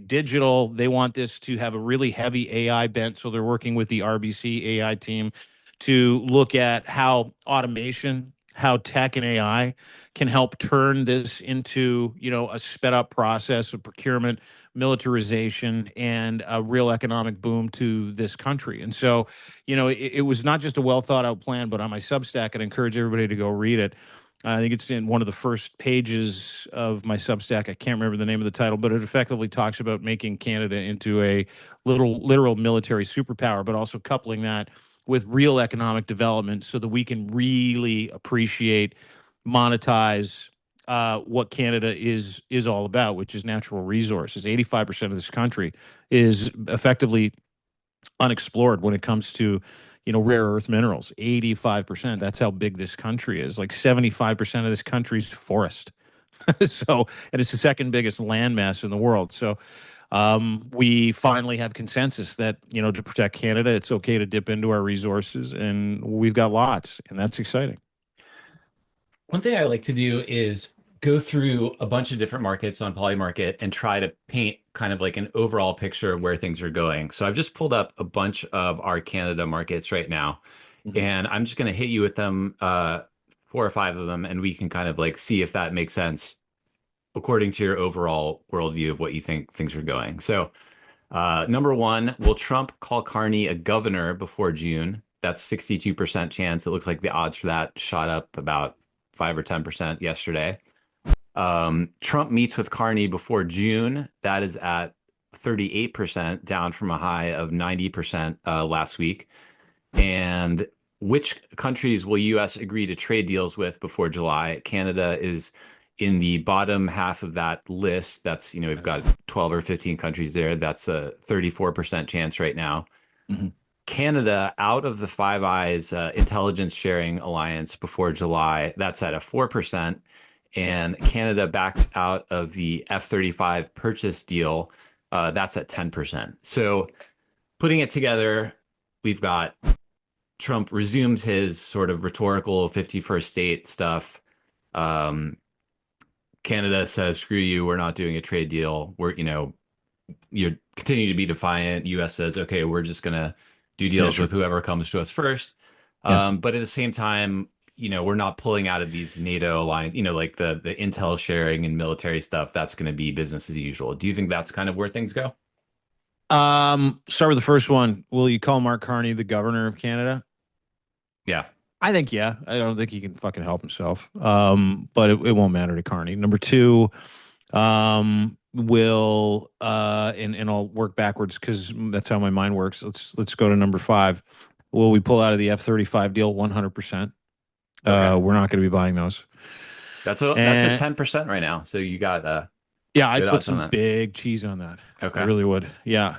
digital. They want this to have a really heavy AI bent, so they're working with the RBC AI team to look at how automation, how tech and AI can help turn this into, a sped up process of procurement, militarization, and a real economic boom to this country. And so, it was not just a well thought out plan, but on my Substack, I'd encourage everybody to go read it. I think it's in one of the first pages of my Substack. I can't remember the name of the title, but it effectively talks about making Canada into a literal military superpower, but also coupling that with real economic development so that we can really appreciate, monetize what Canada is all about, which is natural resources. 85% of this country is effectively unexplored when it comes to rare earth minerals. 85%. That's how big this country is. Like 75% of this country's forest. So, and it's the second biggest landmass in the world. So, we finally have consensus that, to protect Canada, it's okay to dip into our resources, and we've got lots, and that's exciting. One thing I like to do is go through a bunch of different markets on Polymarket and try to paint kind of like an overall picture of where things are going. So I've just pulled up a bunch of our Canada markets right now, Mhm. and I'm just going to hit you with them, four or five of them, and we can kind of like see if that makes sense according to your overall worldview of what you think things are going. So, number one, will Trump call Carney a governor before June? That's 62% chance. It looks like the odds for that shot up about 5 or 10% yesterday. Trump meets with Carney before June. That is at 38%, down from a high of 90% last week. And which countries will U.S. agree to trade deals with before July? Canada is in the bottom half of that list. That's, we've got 12 or 15 countries there. That's a 34% chance right now. Mhm. Canada out of the Five Eyes intelligence sharing alliance before July, that's at a 4%. And Canada backs out of the F-35 purchase deal, that's at 10%. So putting it together, we've got Trump resumes his sort of rhetorical 51st state stuff. Um, Canada says, screw you, we're not doing a trade deal. You're continuing to be defiant. US says, okay, we're just going to do Yeah, deals sure. with whoever comes to us first. Yeah. But at the same time, we're not pulling out of these NATO alliance, like the intel sharing and military stuff. That's going to be business as usual. Do you think that's kind of where things go? Start with the first one. Will you call Mark Carney the governor of Canada? Yeah. I think, yeah. I don't think he can fucking help himself. But it won't matter to Carney. Number two, will and I'll work backwards because that's how my mind works. Let's go to number five. Will we pull out of the F-35 deal? 100%. Okay. We're not going to be buying those. That's at And 10% right now. So you got yeah, good I'd put odds on some that. big cheese on that. I Okay. really would. Yeah.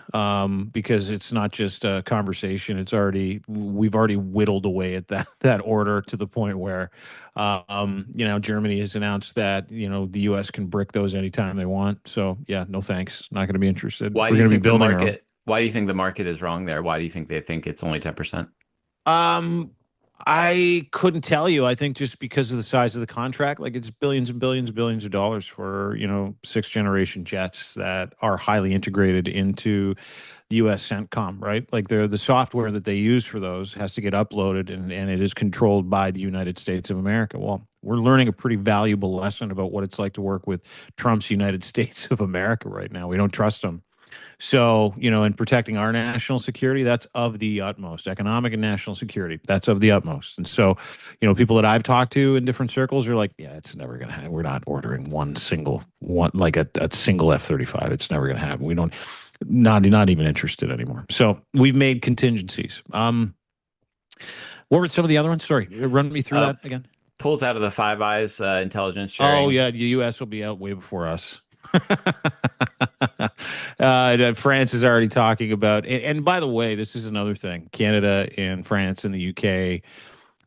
Because it's not just a conversation. We've already whittled away at that order to the point where, Germany has announced that, the U.S. can brick those anytime they want. So yeah, no thanks. Not going to be interested. Why do We're you going to be think the building our own. market? Why do you think the market is wrong there? Why do you think they think it's only 10%? Um, I couldn't tell you. I think just because of the size of the contract, like it's billions and billions and billions of dollars for, sixth generation jets that are highly integrated into the US CENTCOM, right? Like the software that they use for those has to get uploaded, and it is controlled by the United States of America. Well, we're learning a pretty valuable lesson about what it's like to work with Trump's United States of America right now. We don't trust them. So, in protecting our national security, that's of the utmost. Economic and national security, that's of the utmost. And so, people that I've talked to in different circles are like, yeah, it's never going to happen. We're not ordering one, like a single F-35. It's never going to happen. We don't, not even interested anymore. So we've made contingencies. What were some of the other ones? Sorry, run me through Uh, that again. Pulls out of the Five Eyes intelligence Oh sharing. yeah, the U.S. will be out way before us. France is already talking about, and by the way, this is another thing. Canada and France and the UK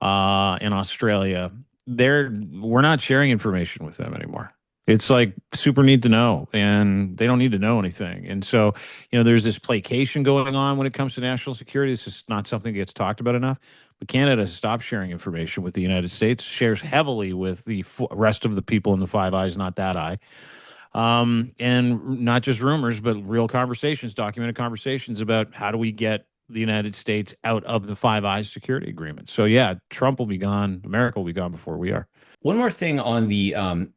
and Australia, we're not sharing information with them anymore. It's like super need to know, and they don't need to know anything. And so, there's this placation going on when it comes to national security. This is not something that gets talked about enough. But Canada has stopped sharing information with the United States, shares heavily with the rest of the people in the Five Eyes, not that eye. And not just rumors, but real conversations, documented conversations about how do we get the United States out of the Five Eyes security agreement. So yeah, Trump will be gone. America will be gone before we are. One more thing on the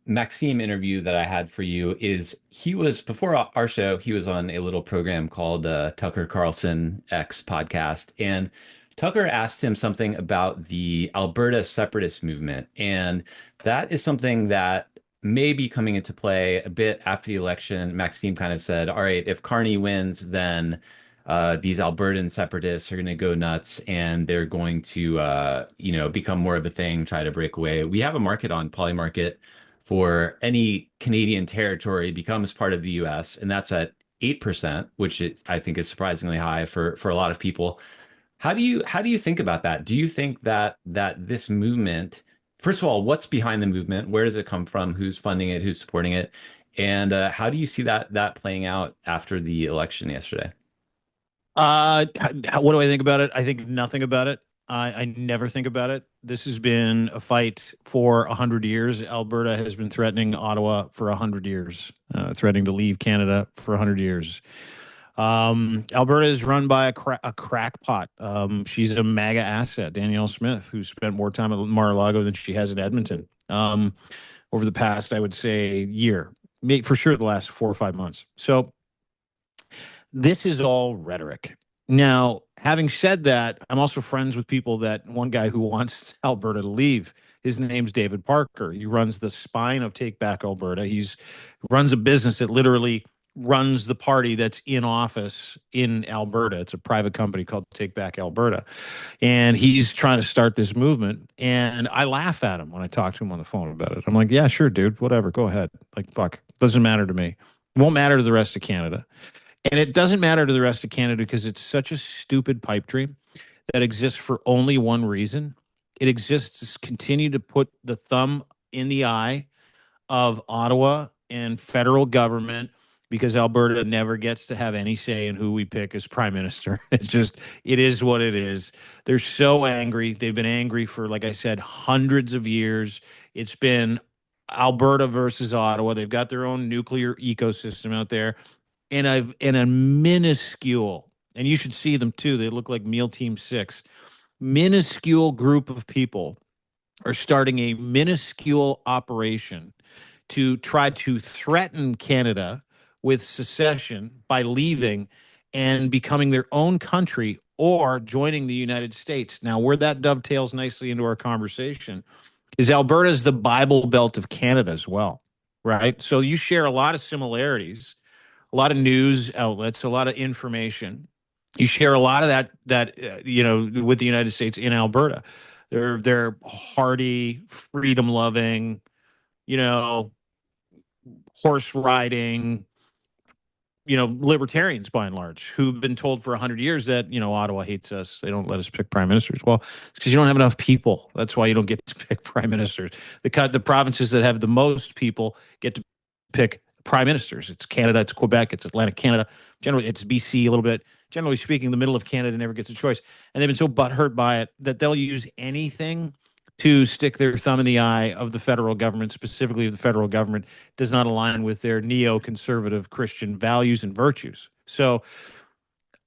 Maxime interview that I had for you is he was before our show, he was on a little program called Tucker Carlson X podcast. And Tucker asked him something about the Alberta separatist movement. And that is something that may be coming into play a bit after the election. Maxime kind of said, all right, if Carney wins, then these Albertan separatists are going to go nuts and they're going to, become more of a thing, try to break away. We have a market on Polymarket for any Canadian territory becomes part of the US, and that's at 8%, which I think is surprisingly high for a lot of people. How do you think about that? Do you think that this movement, first of all, what's behind the movement? Where does it come from? Who's funding it? Who's supporting it? And how do you see that playing out after the election yesterday? What do I think about it? I think nothing about it. I never think about it. This has been a fight for 100 years. Alberta has been threatening Ottawa for 100 years, threatening to leave Canada for 100 years. Alberta is run by a crackpot. She's a MAGA asset, Danielle Smith, who spent more time at Mar-a-Lago than she has in Edmonton over the past, I would say, year, for sure the last 4 or 5 months. So this is all rhetoric. Now, having said that, I'm also friends with people that one guy who wants Alberta to leave. His name's David Parker. He runs the spine of Take Back Alberta. He's runs a business that literally runs the party that's in office in Alberta. It's a private company called Take Back Alberta. And he's trying to start this movement. And I laugh at him when I talk to him on the phone about it. I'm like, yeah, sure, dude, whatever, go ahead. Like, fuck, doesn't matter to me. It won't matter to the rest of Canada. And it doesn't matter to the rest of Canada because it's such a stupid pipe dream that exists for only one reason. It exists to continue to put the thumb in the eye of Ottawa and federal government because Alberta never gets to have any say in who we pick as prime minister. It's just, it is what it is. They're so angry. They've been angry for, like I said, hundreds of years. It's been Alberta versus Ottawa. They've got their own nuclear ecosystem out there in a minuscule, and you should see them too. They look like Meal Team 6. Minuscule group of people are starting a minuscule operation to try to threaten Canada with secession by leaving and becoming their own country or joining the United States. Now, where that dovetails nicely into our conversation is Alberta is the Bible Belt of Canada as well, right? So you share a lot of similarities, a lot of news outlets, a lot of information. You share a lot of that with the United States in Alberta. They're hardy, freedom loving, you know, horse riding, libertarians by and large who've been told for 100 years that, Ottawa hates us. They don't let us pick prime ministers. Well, it's because you don't have enough people. That's why you don't get to pick prime ministers. The provinces that have the most people get to pick prime ministers. It's Canada, it's Quebec, it's Atlantic Canada. Generally, it's BC a little bit. Generally speaking, the middle of Canada never gets a choice. And they've been so butthurt by it that they'll use anything to stick their thumb in the eye of the federal government, specifically if the federal government does not align with their neoconservative Christian values and virtues. So,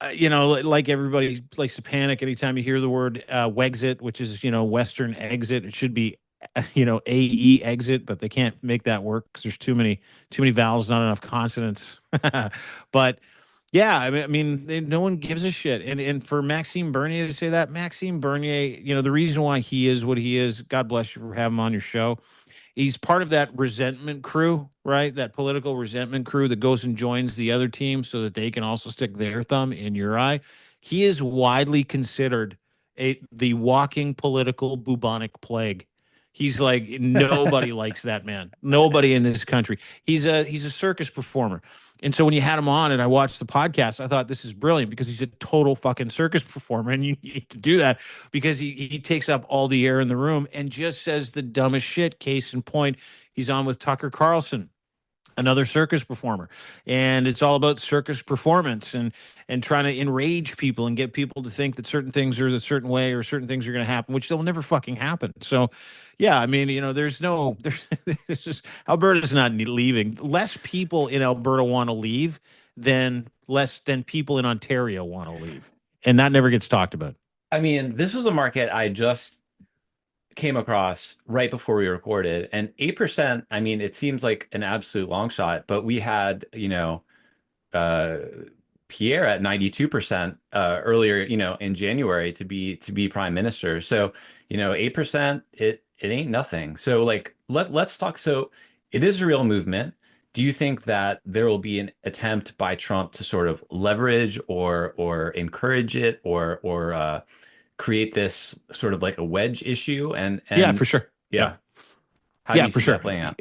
like everybody likes to panic anytime you hear the word Wexit, which is, Western exit. It should be, AE exit, but they can't make that work because there's too many vowels, not enough consonants. But yeah, no one gives a shit. And for Maxime Bernier to say that, Maxime Bernier, the reason why he is what he is, God bless you for having him on your show. He's part of that resentment crew, right? That political resentment crew that goes and joins the other team so that they can also stick their thumb in your eye. He is widely considered the walking political bubonic plague. He's like nobody likes that man. Nobody in this country. He's a circus performer. And so when you had him on and I watched the podcast, I thought this is brilliant because he's a total fucking circus performer. And you need to do that because he takes up all the air in the room and just says the dumbest shit. Case in point, he's on with Tucker Carlson, another circus performer, and it's all about circus performance and trying to enrage people and get people to think that certain things are a certain way or certain things are going to happen, which they'll never fucking happen. So yeah, there's just Alberta's not leaving. Less people in Alberta want to leave than people in Ontario want to leave, and that never gets talked about. I mean, this was a market I just came across right before we recorded, and 8%, I mean, it seems like an absolute long shot, but we had, uh, Pierre at 92% earlier, in January to be prime minister. So, 8%, it ain't nothing. So like let's talk. So it is a real movement. Do you think that there will be an attempt by Trump to sort of leverage or encourage it or create this sort of like a wedge issue? Yeah, And for sure. Yeah. yeah, how do Yeah, you for see sure. that playing out?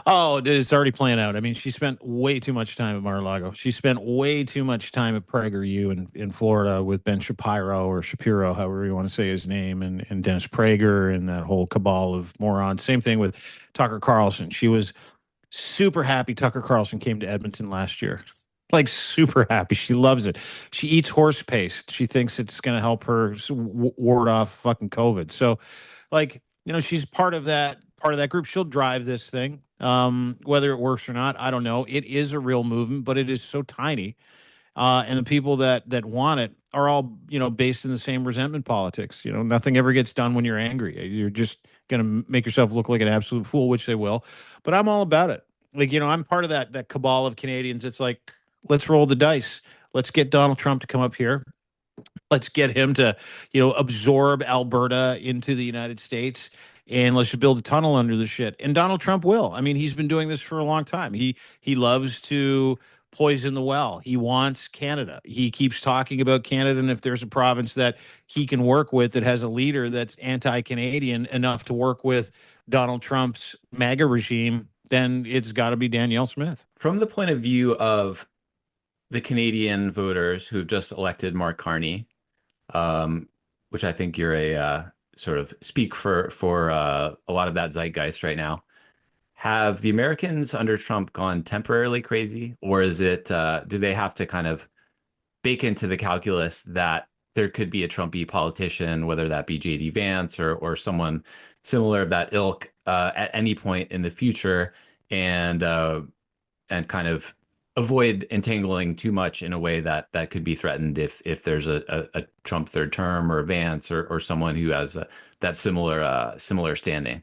Oh, it's already playing out. I mean, she spent way too much time at Mar-a-Lago. She spent way too much time at PragerU in Florida with Ben Shapiro or Shapiro, however you want to say his name, and Dennis Prager and that whole cabal of morons. Same thing with Tucker Carlson. She was super happy Tucker Carlson came to Edmonton last year. Like super happy. She loves it. She eats horse paste. She thinks it's going to help her ward off fucking COVID. So, like, she's part of that group. She'll drive this thing. Whether it works or not, I don't know. It is a real movement, but it is so tiny. And the people that want it are all based in the same resentment politics. Nothing ever gets done when you're angry. You're just going to make yourself look like an absolute fool, which they will. But I'm all about it. Like, I'm part of that cabal of Canadians. It's like, let's roll the dice. Let's get Donald Trump to come up here. Let's get him to, absorb Alberta into the United States, and let's just build a tunnel under the shit. And Donald Trump will. I mean, he's been doing this for a long time. He loves to poison the well. He wants Canada. He keeps talking about Canada, and if there's a province that he can work with that has a leader that's anti-Canadian enough to work with Donald Trump's MAGA regime, then it's got to be Danielle Smith. From the point of view of the Canadian voters who've just elected Mark Carney, which I think you're a sort of speak for a lot of that zeitgeist right now. Have the Americans under Trump gone temporarily crazy, or is it do they have to kind of bake into the calculus that there could be a Trumpy politician, whether that be JD Vance or someone similar of that ilk at any point in the future, and kind of avoid entangling too much in a way that could be threatened if there's a Trump third term or a Vance or someone who has that similar standing.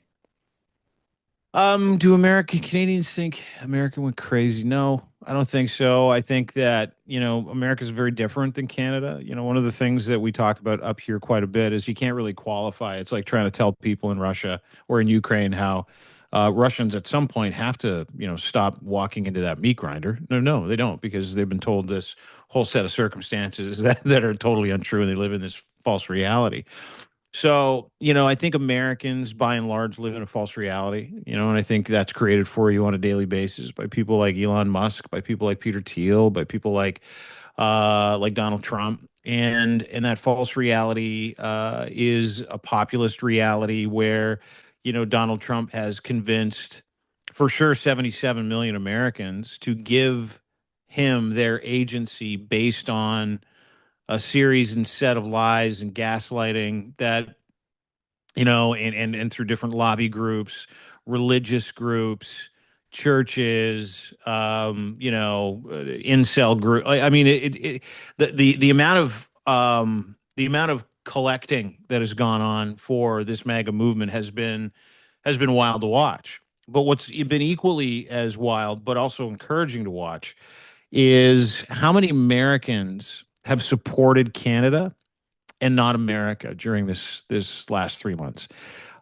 Do American Canadians think America went crazy? No, I don't think so. I think that, America is very different than Canada. One of the things that we talk about up here quite a bit is you can't really qualify. It's like trying to tell people in Russia or in Ukraine how Russians at some point have to, stop walking into that meat grinder. No, no, they don't, because they've been told this whole set of circumstances that are totally untrue, and they live in this false reality. So, I think Americans by and large live in a false reality, and I think that's created for you on a daily basis by people like Elon Musk, by people like Peter Thiel, by people like Donald Trump. And that false reality is a populist reality where, Donald Trump has convinced for sure 77 million Americans to give him their agency based on a series and set of lies and gaslighting that and through different lobby groups, religious groups, churches, incel group. I mean, the amount of collecting that has gone on for this MAGA movement has been wild to watch. But what's been equally as wild, but also encouraging to watch, is how many Americans have supported Canada and not America during this last 3 months.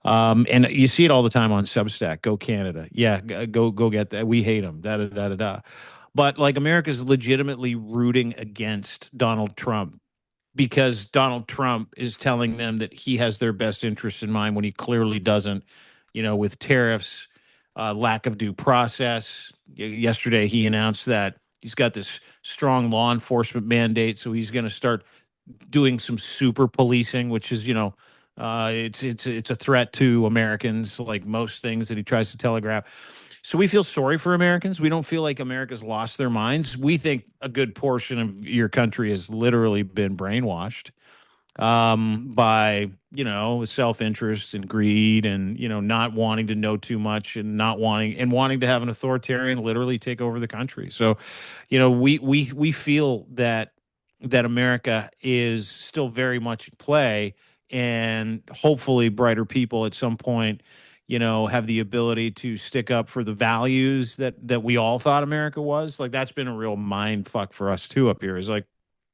And you see it all the time on Substack. Go Canada, yeah, go get that. We hate them. Da da da da da. But like America's legitimately rooting against Donald Trump because Donald Trump is telling them that he has their best interests in mind when he clearly doesn't. With tariffs, lack of due process. Yesterday, he announced that he's got this strong law enforcement mandate, so he's going to start doing some super policing, which is, it's a threat to Americans, like most things that he tries to telegraph. So we feel sorry for Americans. We don't feel like America's lost their minds. We think a good portion of your country has literally been brainwashed by self-interest and greed and not wanting to know too much and not wanting to have an authoritarian literally take over the country. So we feel that America is still very much in play, and hopefully brighter people at some point have the ability to stick up for the values that we all thought America was. Like, that's been a real mind fuck for us too up here, is like,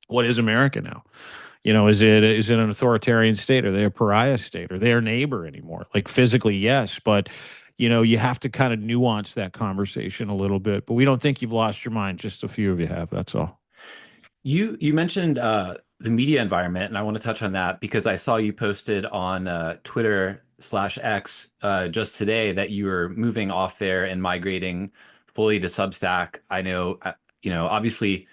what is America now? Is it an authoritarian state? Are they a pariah state? Are they our neighbor anymore? Like, physically, yes, but you have to kind of nuance that conversation a little bit. But we don't think you've lost your mind. Just a few of you have. That's all. You mentioned the media environment, and I want to touch on that because I saw you posted on Twitter/X just today that you were moving off there and migrating fully to Substack. I know, obviously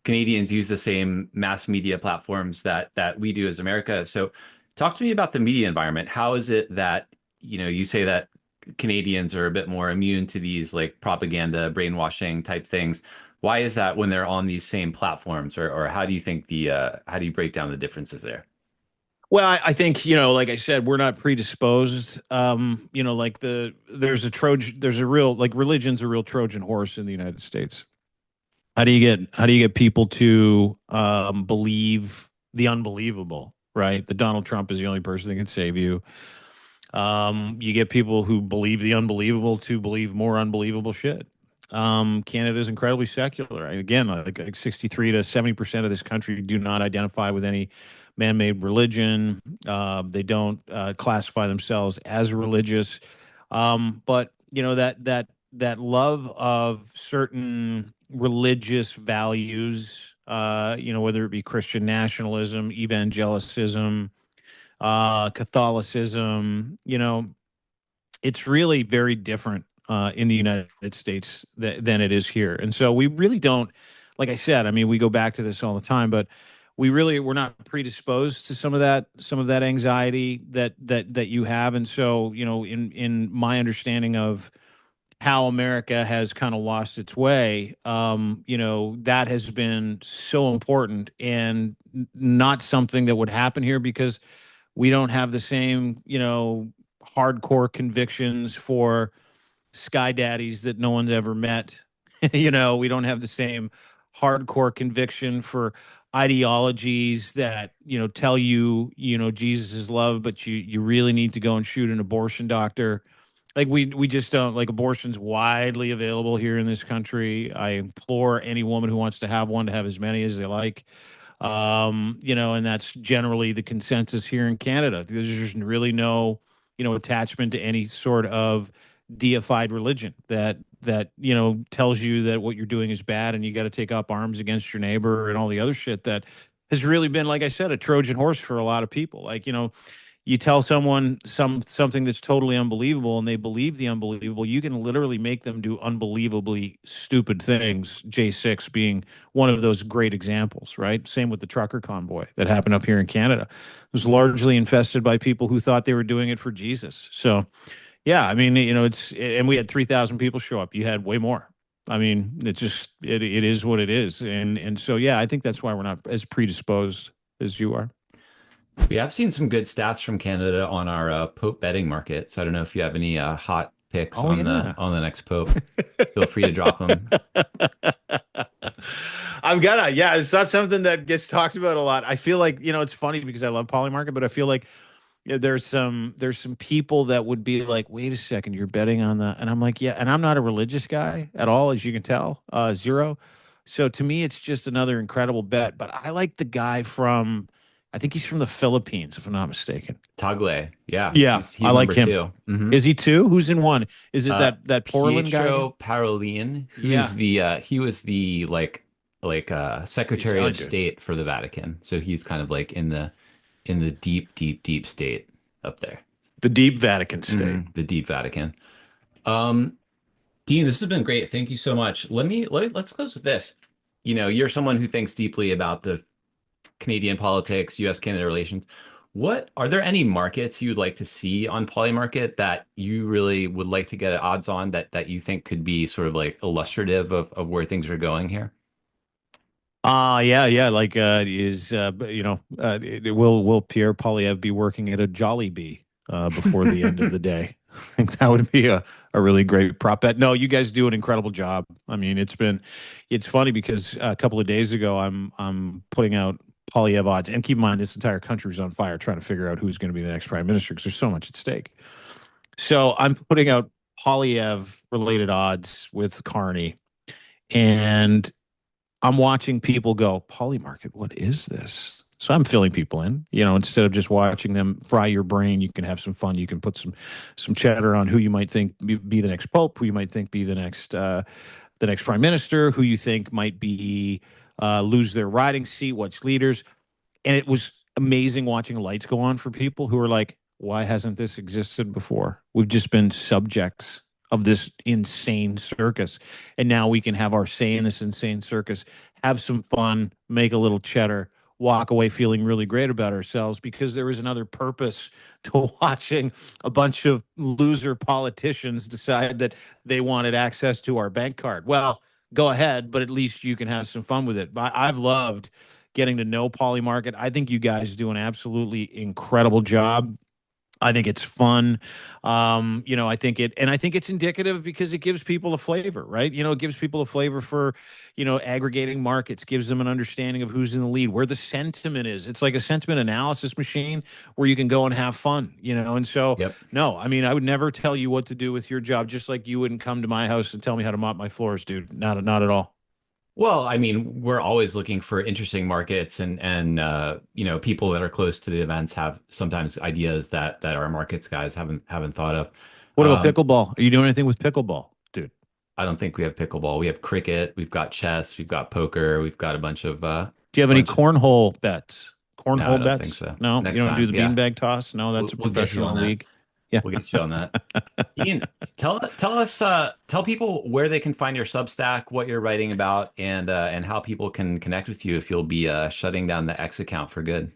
Canadians use the same mass media platforms that we do as America. So talk to me about the media environment. How is it that, you say that Canadians are a bit more immune to these like propaganda, brainwashing type things. Why is that when they're on these same platforms, or how do you think how do you break down the differences there? Well, I think, like I said, we're not predisposed. Like there's a real, like, religion's a real Trojan horse in the United States. How do you get people to believe the unbelievable, right? That Donald Trump is the only person that can save you. You get people who believe the unbelievable to believe more unbelievable shit. Canada is incredibly secular. Again, like 63 to 70% of this country do not identify with any man-made religion. They don't classify themselves as religious. But that love of certain religious values, whether it be Christian nationalism, evangelicism, Catholicism, it's really very different in the United States than it is here. And so we really don't, like I said, I mean, we go back to this all the time, but we're not predisposed to some of that anxiety that you have. And so, in my understanding of how America has kind of lost its way, that has been so important and not something that would happen here because we don't have the same, hardcore convictions for sky daddies that no one's ever met. We don't have the same hardcore conviction for ideologies that, tell you, Jesus is love, but you really need to go and shoot an abortion doctor. Like we just don't, like, abortion's widely available here in this country. I implore any woman who wants to have one to have as many as they like. And that's generally the consensus here in Canada. There's just really no, attachment to any sort of deified religion that tells you that what you're doing is bad and you got to take up arms against your neighbor and all the other shit that has really been, like I said, a Trojan horse for a lot of people. Like, you tell someone something that's totally unbelievable and they believe the unbelievable, you can literally make them do unbelievably stupid things, J6 being one of those great examples, right? Same with the trucker convoy that happened up here in Canada. It was largely infested by people who thought they were doing it for Jesus. So, yeah, I mean, and we had 3,000 people show up. You had way more. I mean, it is what it is. And so, yeah, I think that's why we're not as predisposed as you are. We have seen some good stats from Canada on our Pope betting market. So I don't know if you have any hot picks Oh, on the yeah. next Pope. Feel free to drop them. Yeah, it's not something that gets talked about a lot. I feel like, it's funny because I love Polymarket, but I feel like, yeah, there's some people that would be like, wait a second, you're betting on that. And I'm like, yeah, and I'm not a religious guy at all, as you can tell, zero. So to me, it's just another incredible bet. But I like the guy I think he's from the Philippines, if I'm not mistaken. Tagle, yeah, Yeah, I he's like number him. two. Is he two? Who's in one? Is it that Portland guy again? Pietro Parolin, Yeah, who's the he was the the Secretary Italian of dude. State for the Vatican. So he's kind of like in the deep state up there. The deep Vatican state. The deep Vatican. Um, Dean, this has been great. Thank you so much. Let's close with this. You're someone who thinks deeply about the Canadian politics, U.S. Canada relations. What are there any markets you'd like to see on Polymarket that you really would like to get odds on that you think could be sort of like illustrative of where things are going here? Yeah, yeah. Like, will Pierre Poilievre be working at a Jollibee before the end of the day? I think that would be a really great prop bet. No, you guys do an incredible job. I mean, it's funny because a couple of days ago, I'm putting out Poilievre odds, and keep in mind, this entire country is on fire trying to figure out who's going to be the next prime minister because there's so much at stake. So I'm putting out Poilievre related odds with Carney, and I'm watching people go, Polymarket, what is this? So I'm filling people in, instead of just watching them fry your brain. You can have some fun. You can put some chatter on who you might think be the next pope, who you might think be the next prime minister, who you think might be lose their riding seat, what's leaders. And it was amazing watching lights go on for people who are like, why hasn't this existed before? We've just been subjects of this insane circus. And now we can have our say in this insane circus, have some fun, make a little cheddar walk away feeling really great about ourselves because there is another purpose to watching a bunch of loser politicians decide that they wanted access to our bank card. Well, go ahead, but at least you can have some fun with it. I've loved getting to know Polymarket. I think you guys do an absolutely incredible job. I think it's fun. I think it's indicative because it gives people a flavor, right? It gives people a flavor for, aggregating markets, gives them an understanding of who's in the lead, where the sentiment is. It's like a sentiment analysis machine where you can go and have fun, And so, Yep. no, I mean, I would never tell you what to do with your job, just like you wouldn't come to my house and tell me how to mop my floors, dude. Not at all. Well, I mean, we're always looking for interesting markets and people that are close to the events have sometimes ideas that our markets guys haven't thought of. What about Um, pickleball? Are you doing anything with pickleball, dude? I don't think we have pickleball. We have cricket, we've got chess, we've got poker, we've got Do you have any bunch. cornhole bets? No, I Cornhole don't think bets? so. No, you Next don't do time, the yeah, beanbag toss? No, that's a we'll get you on professional that. league. Yeah. We'll get you on that. Ian, tell people where they can find your Substack, what you're writing about, and how people can connect with you if you'll be shutting down the X account for good.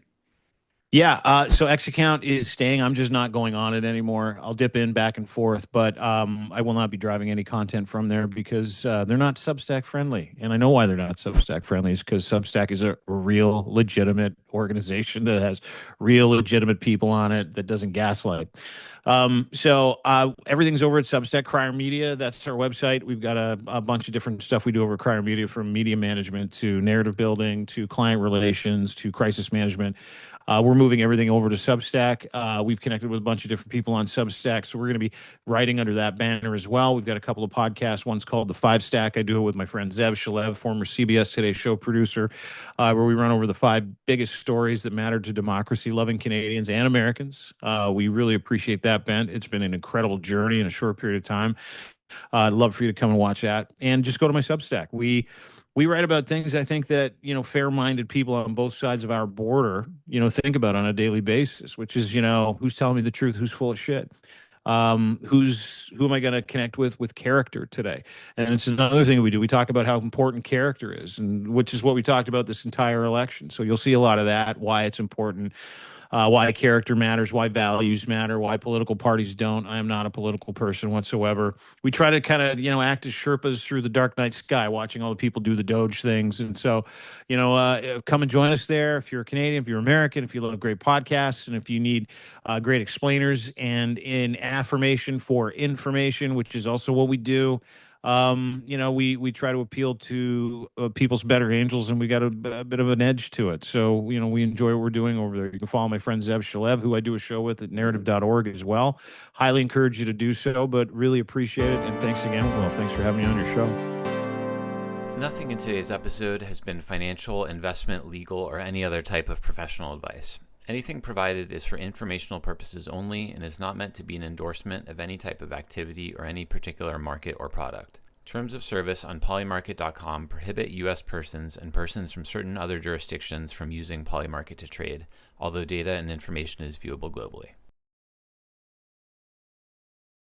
Yeah, so X account is staying. I'm just not going on it anymore. I'll dip in back and forth, but I will not be driving any content from there because they're not Substack friendly. And I know why they're not Substack friendly is because Substack is a real legitimate organization that has real legitimate people on it that doesn't gaslight. So everything's over at Substack, Crier Media. That's our website. We've got a bunch of different stuff we do over at Crier Media, from media management to narrative building to client relations to crisis management. We're moving everything over to Substack. We've connected with a bunch of different people on Substack, so we're going to be writing under that banner as well. We've got a couple of podcasts. One's called The Five Stack. I do it with my friend Zev Shalev, former CBS Today show producer, where we run over the five biggest stories that matter to democracy-loving Canadians and Americans. We really appreciate that, Ben. It's been an incredible journey in a short period of time. I'd love for you to come and watch that. And just go to my Substack. We write about things I think that, fair-minded people on both sides of our border, think about on a daily basis, which is, who's telling me the truth, who's full of shit. Who am I going to connect with character today? And it's another thing we do. We talk about how important character is, and which is what we talked about this entire election. So you'll see a lot of that, why it's important, why character matters, why values matter, why political parties don't. I am not a political person whatsoever. We try to kind of, act as Sherpas through the dark night sky, watching all the people do the Doge things. And so, come and join us there. If you're a Canadian, if you're American, if you love great podcasts, and if you need great explainers and in affirmation for information, which is also what we do. We try to appeal to people's better angels, and we got a bit of an edge to it. So, we enjoy what we're doing over there. You can follow my friend Zev Shalev, who I do a show with at narrative.org as well. Highly encourage you to do so, but really appreciate it. And thanks again, Will. Thanks for having me on your show. Nothing in today's episode has been financial, investment, legal, or any other type of professional advice. Anything provided is for informational purposes only and is not meant to be an endorsement of any type of activity or any particular market or product. Terms of service on polymarket.com prohibit U.S. persons and persons from certain other jurisdictions from using Polymarket to trade, although data and information is viewable globally.